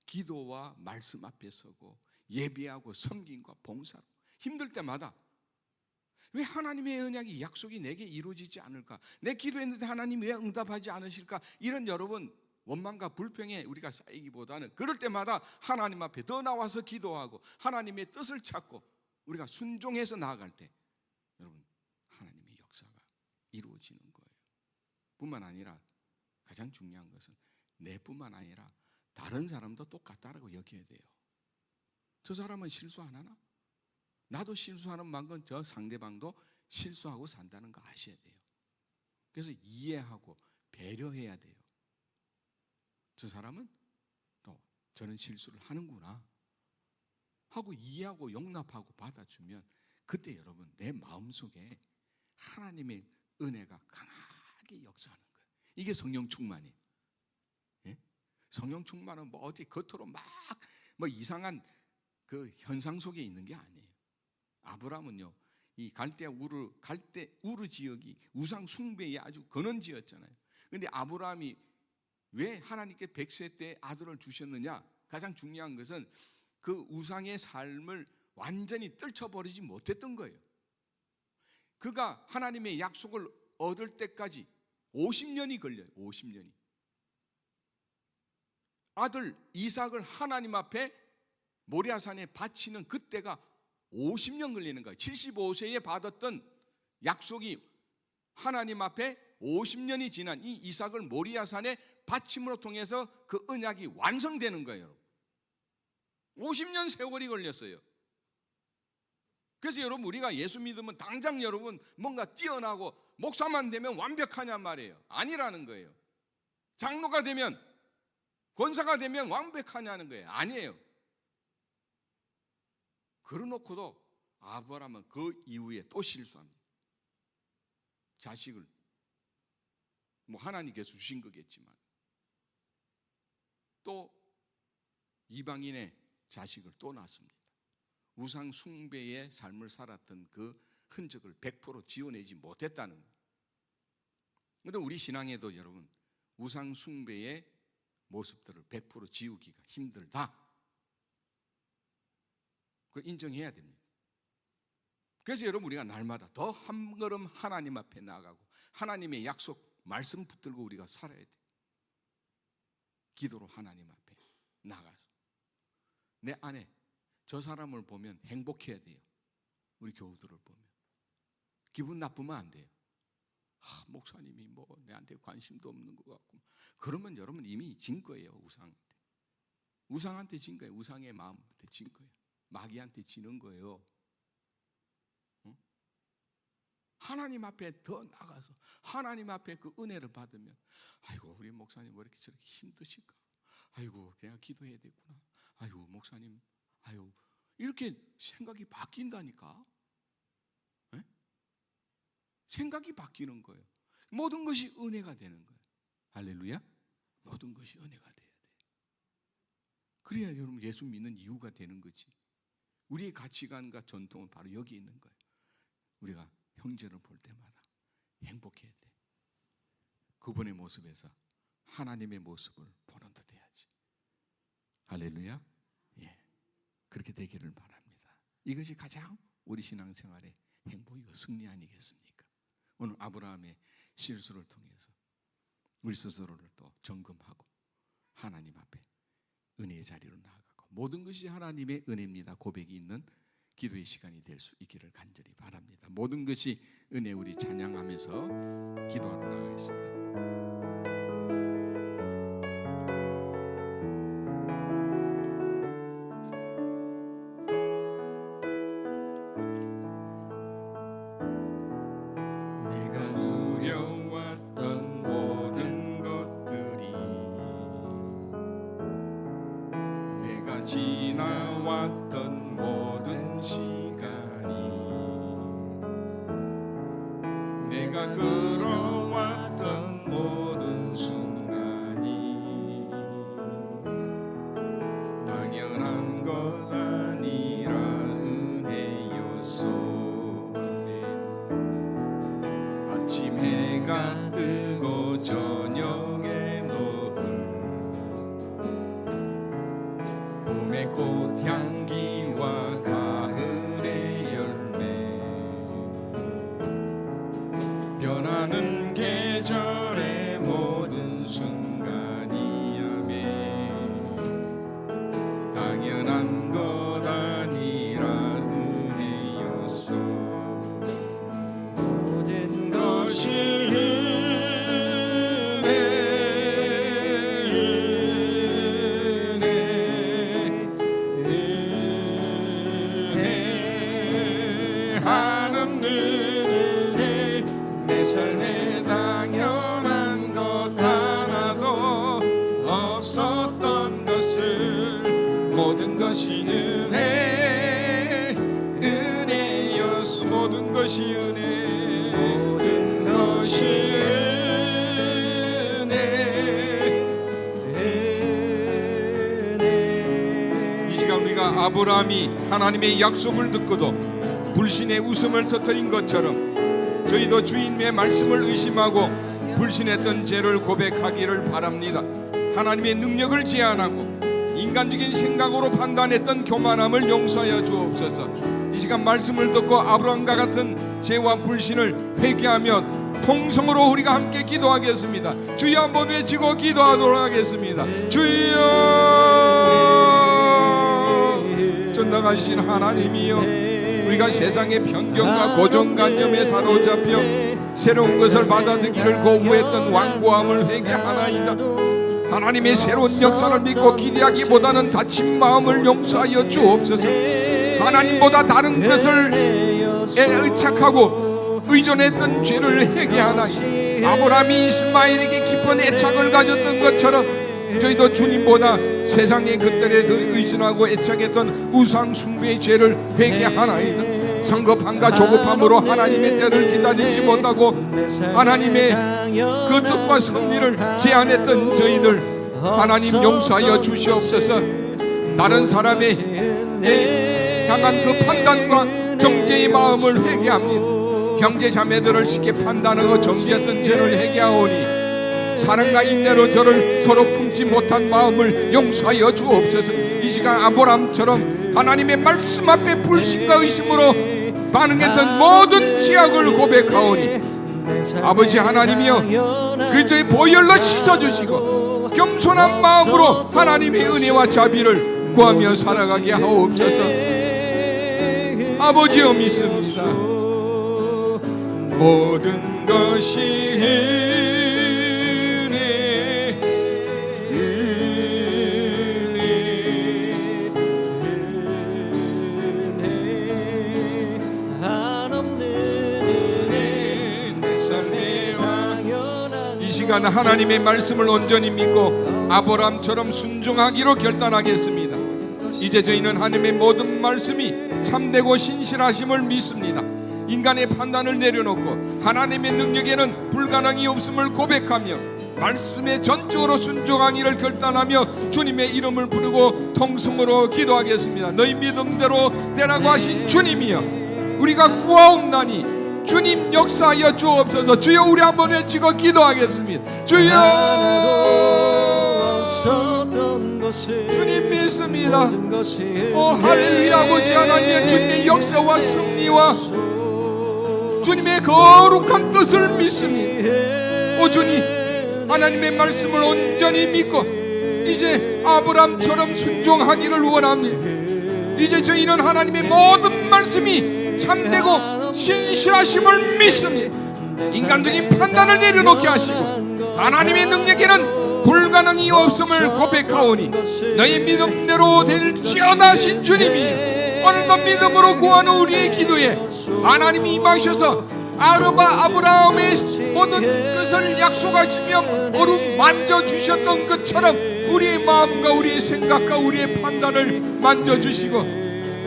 기도와 말씀 앞에 서고 예배하고 섬김과 봉사로 힘들 때마다 왜 하나님의 언약이, 약속이 내게 이루어지지 않을까? 내 기도했는데 하나님이 왜 응답하지 않으실까? 이런 여러분 원망과 불평에 우리가 쌓이기보다는 그럴 때마다 하나님 앞에 더 나와서 기도하고 하나님의 뜻을 찾고 우리가 순종해서 나아갈 때 여러분, 하나님의 역사가 이루어지는 거예요. 뿐만 아니라 가장 중요한 것은 내뿐만 아니라 다른 사람도 똑같다라고 여겨야 돼요. 저 사람은 실수 안 하나? 나도 실수하는 만큼 저 상대방도 실수하고 산다는 거 아셔야 돼요. 그래서 이해하고 배려해야 돼요. 저 사람은 또 저는 실수를 하는구나 하고 이해하고 용납하고 받아주면 그때 여러분, 내 마음속에 하나님의 은혜가 강하게 역사하는 거예요. 이게 성령 충만이에요. 예? 성령 충만은 어디 겉으로 막 이상한 그 현상 속에 있는 게 아니에요. 아브라함은요, 이 갈대 우르 지역이 우상 숭배의 아주 근원지였잖아요. 그런데 아브라함이 왜 하나님께 100세 때 아들을 주셨느냐? 가장 중요한 것은 그 우상의 삶을 완전히 떨쳐버리지 못했던 거예요. 그가 하나님의 약속을 얻을 때까지 50년이 걸려요. 50년이. 아들 이삭을 하나님 앞에 모리아산에 바치는 그때가 50년 걸리는 거예요. 75세에 받았던 약속이 하나님 앞에 50년이 지난 이 이삭을 모리아산에 바침으로 통해서 그 언약이 완성되는 거예요. 50년 세월이 걸렸어요. 그래서 여러분, 우리가 예수 믿으면 당장 여러분 뭔가 뛰어나고 목사만 되면 완벽하냔 말이에요. 아니라는 거예요. 장로가 되면, 권사가 되면 완벽하냐는 거예요. 아니에요. 그러놓고도 아브라함은 그 이후에 또 실수합니다. 자식을 뭐 하나님께서 주신 거겠지만 또 이방인의 자식을 또 낳습니다. 우상 숭배의 삶을 살았던 그 흔적을 100% 지워내지 못했다는 거예요. 그런데 우리 신앙에도 여러분, 우상 숭배의 모습들을 100% 지우기가 힘들다. 그걸 인정해야 됩니다. 그래서 여러분, 우리가 날마다 더 한 걸음 하나님 앞에 나아가고 하나님의 약속 말씀 붙들고 우리가 살아야 돼요. 기도로 하나님 앞에 나가서 내 안에 저 사람을 보면 행복해야 돼요. 우리 교우들을 보면 기분 나쁘면 안 돼요. 목사님이 뭐 내한테 관심도 없는 것 같고, 그러면 여러분 이미 진 거예요. 우상한테 진 거예요. 우상의 마음한테 진 거예요. 마귀한테 지는 거예요. 하나님 앞에 더 나가서 하나님 앞에 그 은혜를 받으면, 아이고 우리 목사님 왜 이렇게 저렇게 힘드실까? 아이고 내가 기도해야 되구나. 아이고 목사님, 아이고, 이렇게 생각이 바뀐다니까. 네? 생각이 바뀌는 거예요. 모든 것이 은혜가 되는 거예요. 할렐루야. 모든 것이 은혜가 돼야 돼요. 그래야 여러분 예수 믿는 이유가 되는 거지. 우리의 가치관과 전통은 바로 여기 있는 거예요. 우리가 형제를 볼 때마다 행복해야 돼. 그분의 모습에서 하나님의 모습을 보는 듯 해야지. 할렐루야. 예, 그렇게 되기를 바랍니다. 이것이 가장 우리 신앙생활의 행복이고 승리 아니겠습니까? 오늘 아브라함의 실수를 통해서 우리 스스로를 또 점검하고 하나님 앞에 은혜의 자리로 나아가고, 모든 것이 하나님의 은혜입니다 고백이 있는 기도의 시간이 될 수 있기를 간절히 바랍니다. 모든 것이 은혜, 우리 찬양하면서 기도하러 나가겠습니다. 내가 누려왔던 모든 것들이, 내가 지나왔던 모든 시간이, 내가 걸어왔던 모든 순간이 당연한 것 아니라 은혜였소. 아침 해가 뜨고 저녁에 녹음, 봄의 꽃향기와 가을의 열매, 변하는 계절의 모든 순간이야매 당연한 것 아니라 은혜였소. 모든 것이 한없는 은혜, 내 삶에 당연한 것 하나도 없었던 것을, 모든 것이 은혜, 은혜였소. 모든 것이 은혜, 모든 것이 은혜. 이 시간 우리가 아브라함이 하나님의 약속을 듣고도 불신의 웃음을 터뜨린 것처럼 저희도 주님의 말씀을 의심하고 불신했던 죄를 고백하기를 바랍니다. 하나님의 능력을 제한하고 인간적인 생각으로 판단했던 교만함을 용서하여 주옵소서. 이 시간 말씀을 듣고 아브라함과 같은 죄와 불신을 회개하며 통성으로 우리가 함께 기도하겠습니다. 주여 한번 외치고 기도하도록 하겠습니다. 주여, 전능하신 하나님이여, 우리가 세상의 편견과 고정관념에 사로잡혀 새로운 것을 받아들이기를 거부했던 완고함을 회개하나이다. 하나님의 새로운 역사를 믿고 기대하기보다는 다친 마음을 용서하여 주옵소서. 하나님보다 다른 것을 의착하고 의존했던 죄를 회개하나이다. 아브라함이 이스마엘에게 깊은 애착을 가졌던 것처럼 저희도 주님보다 세상의 것들에 더 의존하고 애착했던 우상 숭배의 죄를 회개하나이다. 성급함과 조급함으로 하나님의 때를 기다리지 못하고 하나님의 그 뜻과 섭리를 제한했던 저희들 하나님 용서하여 주시옵소서. 다른 사람의 향한 그 판단과 정죄의 마음을 회개합니다. 형제 자매들을 쉽게 판단하고 정죄했던 죄를 회개하오니 사랑과 인내로 저를 서로 품지 못한 마음을 용서하여 주옵소서. 이 시간 아브라함처럼 하나님의 말씀 앞에 불신과 의심으로 반응했던 모든 죄악을 고백하오니 아버지 하나님이여, 그리스도의 보혈로 씻어주시고 겸손한 마음으로 하나님의 은혜와 자비를 구하며 살아가게 하옵소서. 아버지여, 믿습니다. 모든 것이 이 시간 하나님의 말씀을 온전히 믿고 아브라함처럼 순종하기로 결단하겠습니다. 이제 저희는 하나님의 모든 말씀이 참되고 신실하심을 믿습니다. 인간의 판단을 내려놓고 하나님의 능력에는 불가능이 없음을 고백하며 말씀에 전적으로 순종하기를 결단하며 주님의 이름을 부르고 통성으로 기도하겠습니다. 너희 믿음대로 되라고 하신 주님이여, 우리가 구하옵나니 주님 역사하여 주옵소서. 주여, 우리 한번 외치고 기도하겠습니다. 주여, 주님 믿습니다. 오 할렐루야. 아버지 하나님의 주님의 역사와 승리와 주님의 거룩한 뜻을 믿습니다. 오 주님, 하나님의 말씀을 온전히 믿고 이제 아브라함처럼 순종하기를 원합니다. 이제 저희는 하나님의 모든 말씀이 참되고 신실하심을 믿습니다. 인간적인 판단을 내려놓게 하시고 하나님의 능력에는 불가능이 없음을 고백하오니 너희 믿음대로 될지어다 하신 주님이 오늘도 믿음으로 구하는 우리의 기도에 하나님이 임하셔서 아브라함의 모든 것을 약속하시며 어루 만져주셨던 것처럼 우리의 마음과 우리의 생각과 우리의 판단을 만져주시고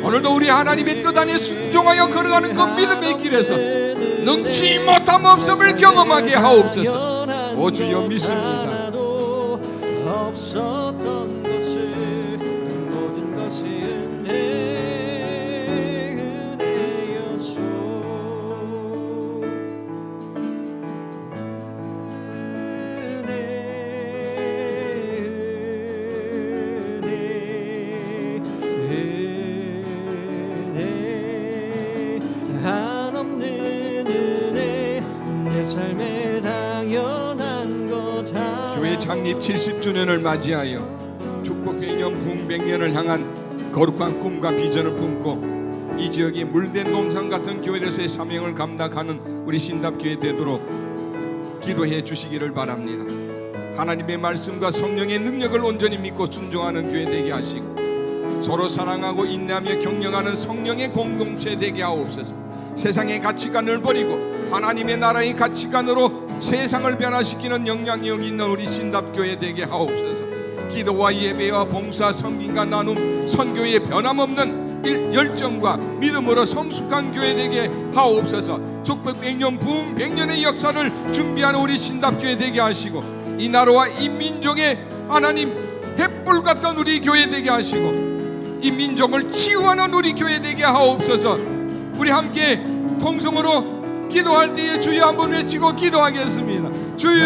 오늘도 우리 하나님의 뜻 안에 순종하여 걸어가는 그 믿음의 길에서 능치 못함 없음을 경험하게 하옵소서. 오 주여, 믿습니다. 교회 창립 70주년을 맞이하여 축복 100년 부흥 100년을 향한 거룩한 꿈과 비전을 품고 이 지역이 물된 동산 같은 교회에서의 사명을 감당하는 우리 신답교회 되도록 기도해 주시기를 바랍니다. 하나님의 말씀과 성령의 능력을 온전히 믿고 순종하는 교회 되게 하시고 서로 사랑하고 인내하며 격려하는 성령의 공동체 되게 하옵소서. 세상의 가치관을 버리고 하나님의 나라의 가치관으로 세상을 변화시키는 영향력 있는 우리 신답교회 되게 하옵소서. 기도와 예배와 봉사, 섬김과 나눔, 선교의 변함없는 열정과 믿음으로 성숙한 교회 되게 하옵소서. 축복 100년 부흥 100년의 역사를 준비하는 우리 신답교회 되게 하시고 이 나라와 이 민족의 하나님 횃불 같은 우리 교회 되게 하시고 이 민족을 치유하는 우리 교회 되게 하옵소서. 우리 함께 통성으로 기도할 때에 주여 한번 외치고 기도하겠습니다. 주여,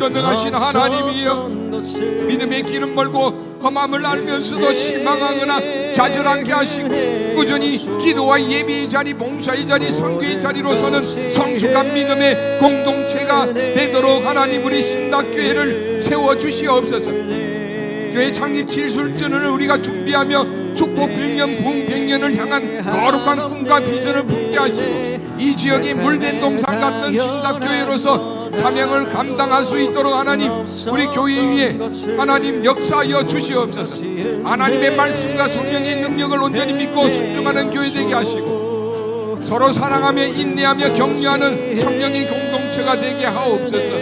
전능하신 하나님이여, 믿음의 길은 멀고 험함을 알면서도 실망하거나 좌절하게 하시고 꾸준히 기도와 예배의 자리, 봉사의 자리, 선교의 자리로서는 성숙한 믿음의 공동체가 되도록 하나님 우리 신학교회를 세워주시옵소서. 교회 창립 7술전을 우리가 준비하며 축복 100년, 부흥 100년을 향한 거룩한 꿈과 비전을 품게 하시고 이 지역이 물된 동산 같은 신학교회로서 사명을 감당할 수 있도록 하나님 우리 교회 위에 하나님 역사하여 주시옵소서. 하나님의 말씀과 성령의 능력을 온전히 믿고 순종하는 교회 되게 하시고 서로 사랑하며 인내하며 격려하는 성령의 공동체가 되게 하옵소서.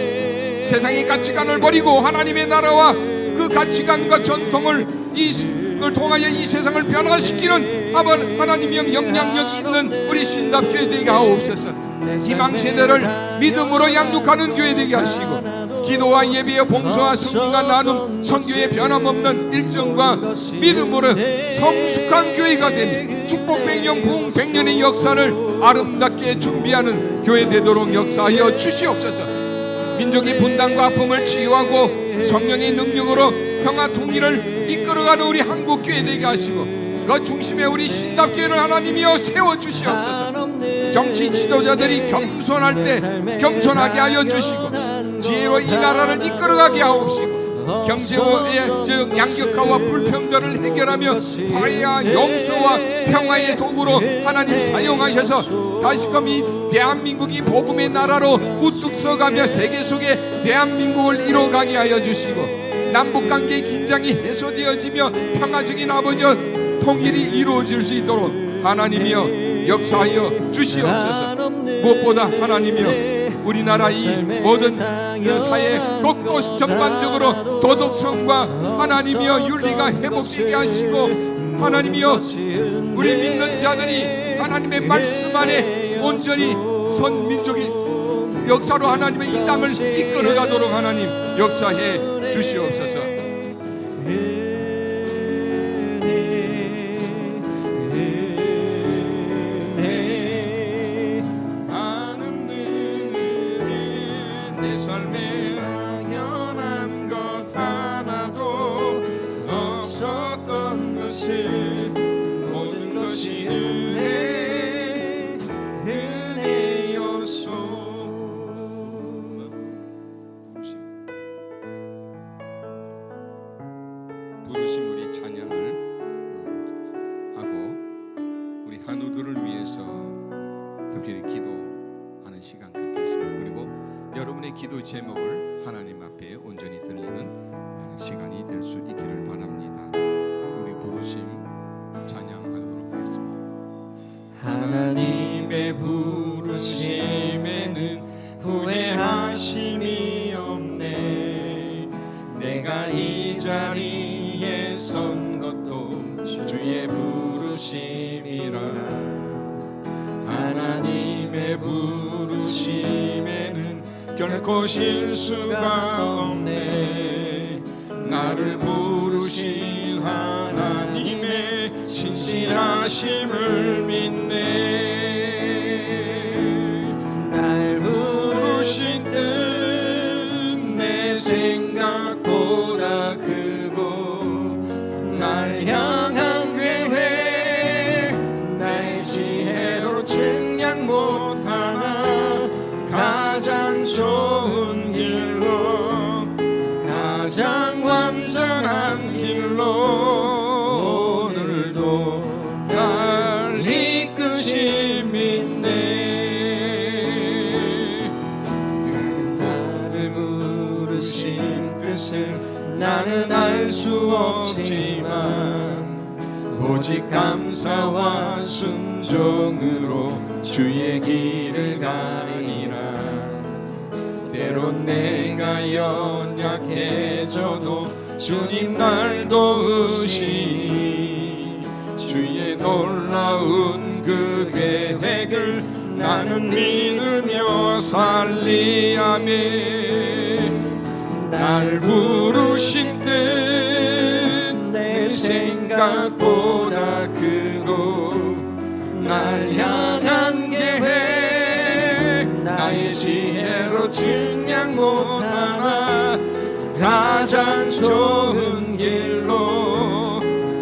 세상의 가치관을 버리고 하나님의 나라와 그 가치관과 전통을 이걸 통하여 이 세상을 변화시키는 하나님의 영향력이 있는 우리 신답교회 되게 하옵소서. 희망 세대를 믿음으로 양육하는 교회 되게 하시고 기도와 예배와 봉사와 성기가 나눔 선교의 변함없는 일정과 믿음으로 성숙한 교회가 되며 축복 100년 부흥 100년의 역사를 아름답게 준비하는 교회 되도록 역사하여 주시옵소서. 민족의 분단과 아픔을 치유하고 성령의 능력으로 평화 통일을 이끌어가는 우리 한국 교회 되게 하시고 그 중심에 우리 신답교회를 하나님이여 세워주시옵소서. 정치 지도자들이 겸손할 때 겸손하게 하여 주시고 지혜로 이 나라를 이끌어가게 하옵시고 경제의 양극화와 불평등을 해결하며 화해와 용서와 평화의 도구로 하나님 사용하셔서 다시금 이 대한민국이 복음의 나라로 우뚝 서가며 세계 속에 대한민국을 이뤄가게 하여 주시고 남북관계의 긴장이 해소되어지며 평화적인 아버지 통일이 이루어질 수 있도록 하나님이여 역사하여 주시옵소서. 무엇보다 하나님이여 우리나라 이 모든 사회 곳곳 전반적으로 도덕성과 하나님이여 윤리가 회복되게 하시고 하나님이여 우리 믿는 자들이 하나님의 말씀 안에 온전히 선 민족의 역사로 하나님의 이 땅을 이끌어가도록 하나님 역사해 주시옵소서. 내 삶에 당연한 것 하나도 없었던 것을 모든 것이 은혜였소. 부르심 우리 찬양을 하고 우리 한우들을 위해서 특별히 기도하는 시간 갖겠습니다. 그리고 여러분의 기도 제목을 하나님 앞에 온전히 들리는 시간이 될 수 있기를 바랍니다. 우리 부르심 찬양하도록 하겠습니다. 하나님의 부르심에는 후회하심이 없네. 내가 이 자리에 선 것도 주의 부르심이라. 하나님의 부르심에는 결코 실수가 없네. 나를 부르신 하나님의 신실하심을 믿네. 날 부르신 뜻 내 생각보다 크고 날 향한 계획 나의 지혜로 측량 못하나 가장 좋은 길로 가장 완전한 길로 오늘도 날 이끄심 있네. 나를 부르신 뜻을 나는 알 수 없지만 오직 감사와 순종으로 주의 길을 가리라. 때론 내가 연약해져도 주님 날 도우시니 주의 놀라운 그 계획을 나는 믿으며 살리아멘. 날 부르신 뜻 내 생각보다 크고 날 향한 계획 나의 지혜로 측량 못하나 가장 좋은 길로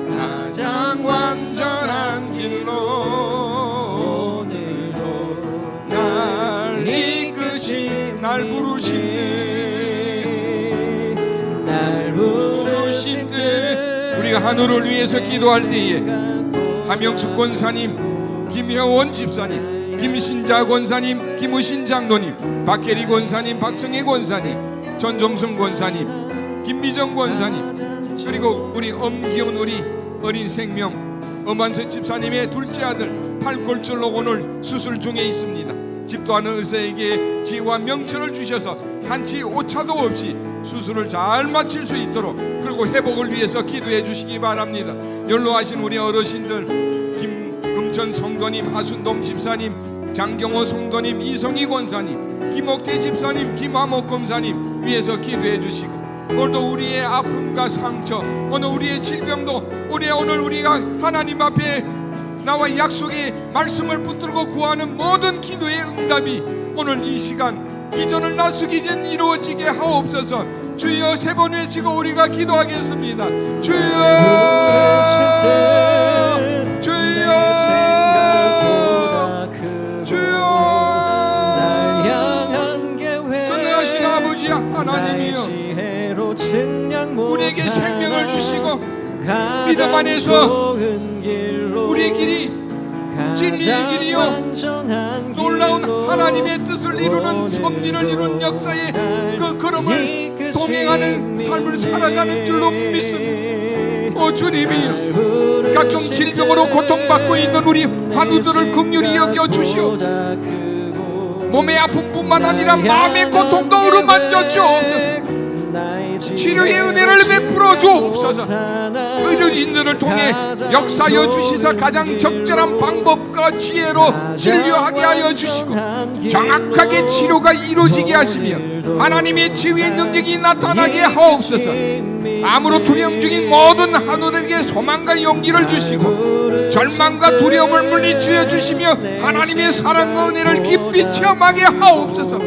가장 완전한 길로 오늘도 날 이끄신 날 부르신 듯 우리가 하늘을 위해서 기도할 때에 함영숙 권사님, 김효원 집사님, 김신자 권사님, 김우신 장로님, 박혜리 권사님, 박성혜 권사님, 전종순 권사님, 김미정 권사님, 그리고 우리 엄기훈 우리 어린 생명 엄한석 집사님의 둘째 아들 팔골절로 오늘 수술 중에 있습니다. 집도하는 의사에게 지혜와 명철을 주셔서 한치 오차도 없이 수술을 잘 마칠 수 있도록 그리고 회복을 위해서 기도해 주시기 바랍니다. 연로하신 우리 어르신들 김금천 성도님, 하순동 집사님, 장경호 성도님, 이성희 권사님, 김옥태 집사님, 김화목 검사님 위해서 기도해 주시고 오늘도 우리의 아픔과 상처, 오늘 우리의 질병도 오늘 우리가 하나님 앞에 나와 약속의 말씀을 붙들고 구하는 모든 기도의 응답이 오늘 이 시간 이전을 나서기 전 이루어지게 하옵소서. 주여 세 번 외치고 우리가 기도하겠습니다. 주여 주여 주여 전능하신 아버지 하나님이여 우리에게 생명을 주시고 믿음 안에서 우리의 길이 진리의 길이요 놀라운 하나님의 뜻을 이루는 섭리를 이루는 역사의 그 걸음을 동행하는 삶을 살아가는 줄로 믿습니다. 오 주님이여 각종 질병으로 고통받고 있는 우리 환우들을 긍휼히 여겨주시옵소서. 몸의 아픔뿐만 아니라 마음의 고통도 어루만져 주옵소서. 치료의 은혜를 베풀어 주옵소서. 의료진들을 통해 역사여 주시사 가장 적절한 방법과 지혜로 진료하게 하여 주시고 정확하게 치료가 이루어지게 하시며 하나님의 치유의 능력이 나타나게 하옵소서. 암으로 투병 중인 모든 한우들에게 소망과 용기를 주시고 절망과 두려움을 물리치워 주시며 하나님의 사랑과 은혜를 깊이 체험하게 하옵소서.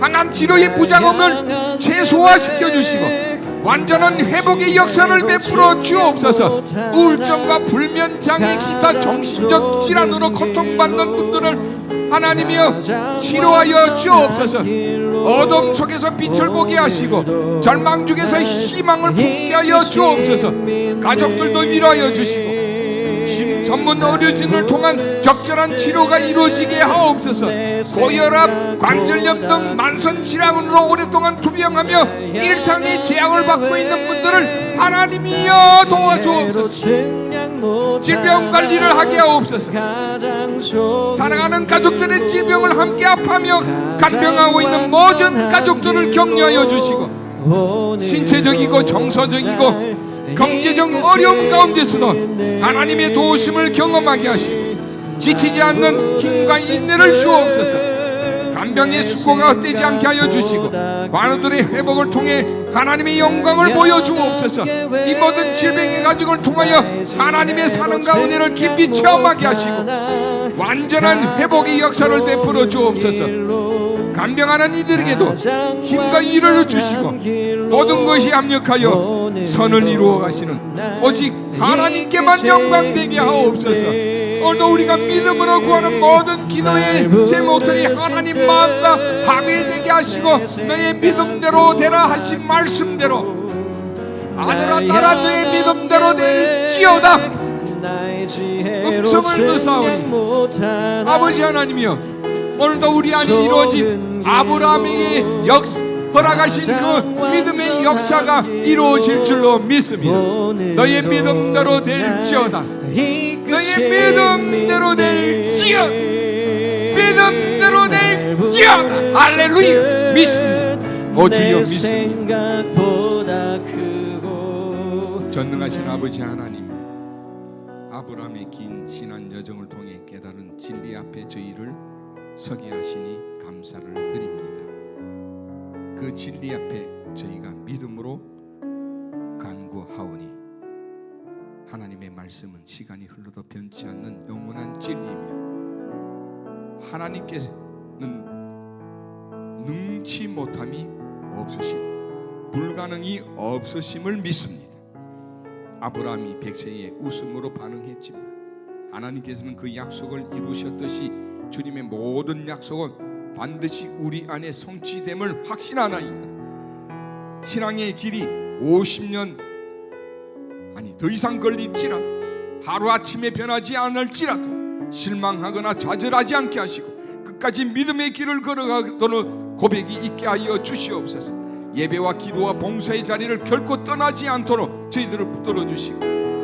항암 치료의 부작용을 최소화시켜 주시고 완전한 회복의 역사를 베풀어 주옵소서. 우울증과 불면장애 기타 정신적 질환으로 고통받는 분들을 하나님이여 치료하여 주옵소서. 어둠 속에서 빛을 보게 하시고 절망 중에서 희망을 품게 하여 주옵소서. 가족들도 위로하여 주시고 전문 의료진을 통한 적절한 치료가 이루어지게 하옵소서. 고혈압, 관절염 등 만성 질환으로 오랫동안 투병하며 일상의 재앙을 받고 있는 분들을 하나님이여 도와주옵소서. 질병 관리를 하게 하옵소서. 사랑하는 가족들의 질병을 함께 아파하며 간병하고 있는 모든 가족들을 격려하여 주시고 신체적이고 정서적이고 경제적 어려움 가운데서도 하나님의 도우심을 경험하게 하시고 지치지 않는 힘과 인내를 주옵소서. 간병의 수고가 헛되지 않게 하여 주시고 환우들의 회복을 통해 하나님의 영광을 보여주옵소서. 이 모든 질병의 가족을 통하여 하나님의 사랑과 은혜를 깊이 체험하게 하시고 완전한 회복의 역사를 베풀어 주옵소서. 간병하는 이들에게도 힘과 위로를 주시고 모든 것이 합력하여 선을 이루어 가시는 오직 하나님께만 영광되게 하옵소서. 오늘도 우리가 믿음으로 구하는 모든 기도의 제목들이 하나님 마음과 합일되게 하시고 너의 믿음대로 되라 하신 말씀대로 아들아 딸아 너의 믿음대로 될지어다 음성을 듣사오니 아버지 하나님이여 오늘도 우리 안에 이루어진 아브라함에게 허락하신 그 믿음의 역사가 이루어질 줄로 믿습니다. 너의 믿음대로 될지어다. 너의 믿음대로 될지어다. 믿음대로 될지어다. 할렐루야. 믿습니다. 오 주여 믿습니다. 전능하신 아버지 하나님, 아브라함의 긴 신앙 여정을 통해 깨달은 진리 앞에 저희를 서게 하시니 감사를 드립니다. 그 진리 앞에 저희가 믿음으로 간구하오니 하나님의 말씀은 시간이 흘러도 변치 않는 영원한 진리이며 하나님께서는 능치 못함이 없으시고 불가능이 없으심을 믿습니다. 아브라함이 백세의 웃음으로 반응했지만 하나님께서는 그 약속을 이루셨듯이 주님의 모든 약속은 반드시 우리 안에 성취됨을 확신하나이다. 신앙의 길이 50년 아니 더 이상 걸릴지라도 하루아침에 변하지 않을지라도 실망하거나 좌절하지 않게 하시고 끝까지 믿음의 길을 걸어가도록 고백이 있게 하여 주시옵소서. 예배와 기도와 봉사의 자리를 결코 떠나지 않도록 저희들을 붙들어 주시고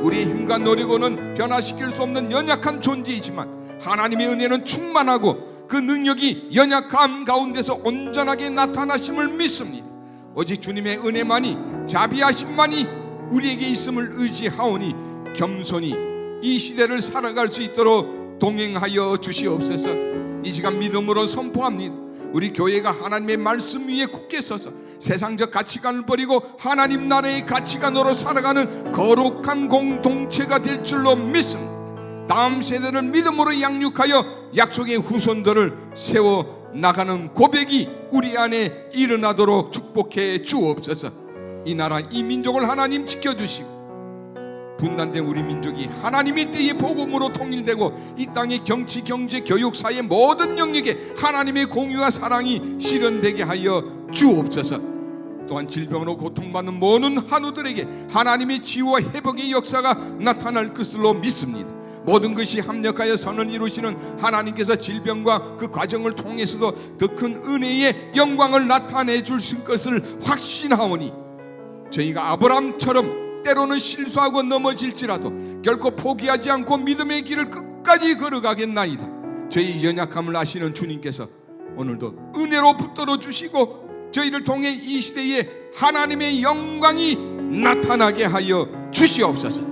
우리의 힘과 노력으로는 변화시킬 수 없는 연약한 존재이지만 하나님의 은혜는 충만하고 그 능력이 연약함 가운데서 온전하게 나타나심을 믿습니다. 오직 주님의 은혜만이 자비하심만이 우리에게 있음을 의지하오니 겸손히 이 시대를 살아갈 수 있도록 동행하여 주시옵소서. 이 시간 믿음으로 선포합니다. 우리 교회가 하나님의 말씀 위에 굳게 서서 세상적 가치관을 버리고 하나님 나라의 가치관으로 살아가는 거룩한 공동체가 될 줄로 믿습니다. 다음 세대를 믿음으로 양육하여 약속의 후손들을 세워 나가는 고백이 우리 안에 일어나도록 축복해 주옵소서. 이 나라 이 민족을 하나님 지켜주시고 분단된 우리 민족이 하나님의 뜻의 복음으로 통일되고 이 땅의 정치, 경제, 교육, 사회 모든 영역에 하나님의 공유와 사랑이 실현되게 하여 주옵소서. 또한 질병으로 고통받는 모든 한우들에게 하나님의 치유와 회복의 역사가 나타날 것으로 믿습니다. 모든 것이 합력하여 선을 이루시는 하나님께서 질병과 그 과정을 통해서도 더 큰 은혜의 영광을 나타내 주실 것을 확신하오니 저희가 아브라함처럼 때로는 실수하고 넘어질지라도 결코 포기하지 않고 믿음의 길을 끝까지 걸어가겠나이다. 저희 연약함을 아시는 주님께서 오늘도 은혜로 붙들어 주시고 저희를 통해 이 시대에 하나님의 영광이 나타나게 하여 주시옵소서.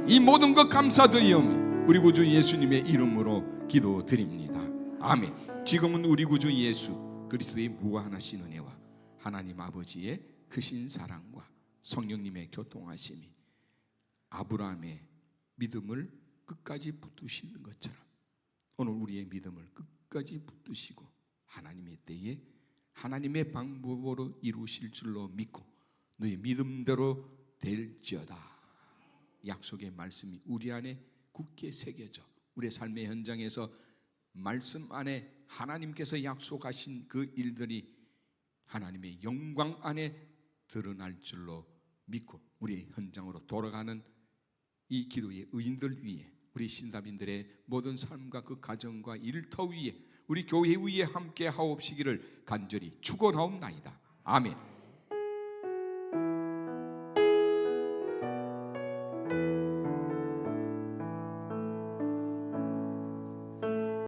이 모든 것 감사드리오며 우리 구주 예수님의 이름으로 기도드립니다. 아멘. 지금은 우리 구주 예수 그리스도의 무한하신 은혜와 하나님 아버지의 크신 사랑과 성령님의 교통하심이 아브라함의 믿음을 끝까지 붙드시는 것처럼 오늘 우리의 믿음을 끝까지 붙드시고 하나님의 때에 하나님의 방법으로 이루실 줄로 믿고 너의 믿음대로 될지어다. 약속의 말씀이 우리 안에 굳게 새겨져 우리의 삶의 현장에서 말씀 안에 하나님께서 약속하신 그 일들이 하나님의 영광 안에 드러날 줄로 믿고 우리 현장으로 돌아가는 이 기도의 의인들 위에 우리 신답인들의 모든 삶과 그 가정과 일터 위에 우리 교회 위에 함께 하옵시기를 간절히 축원하옵나이다. 아멘.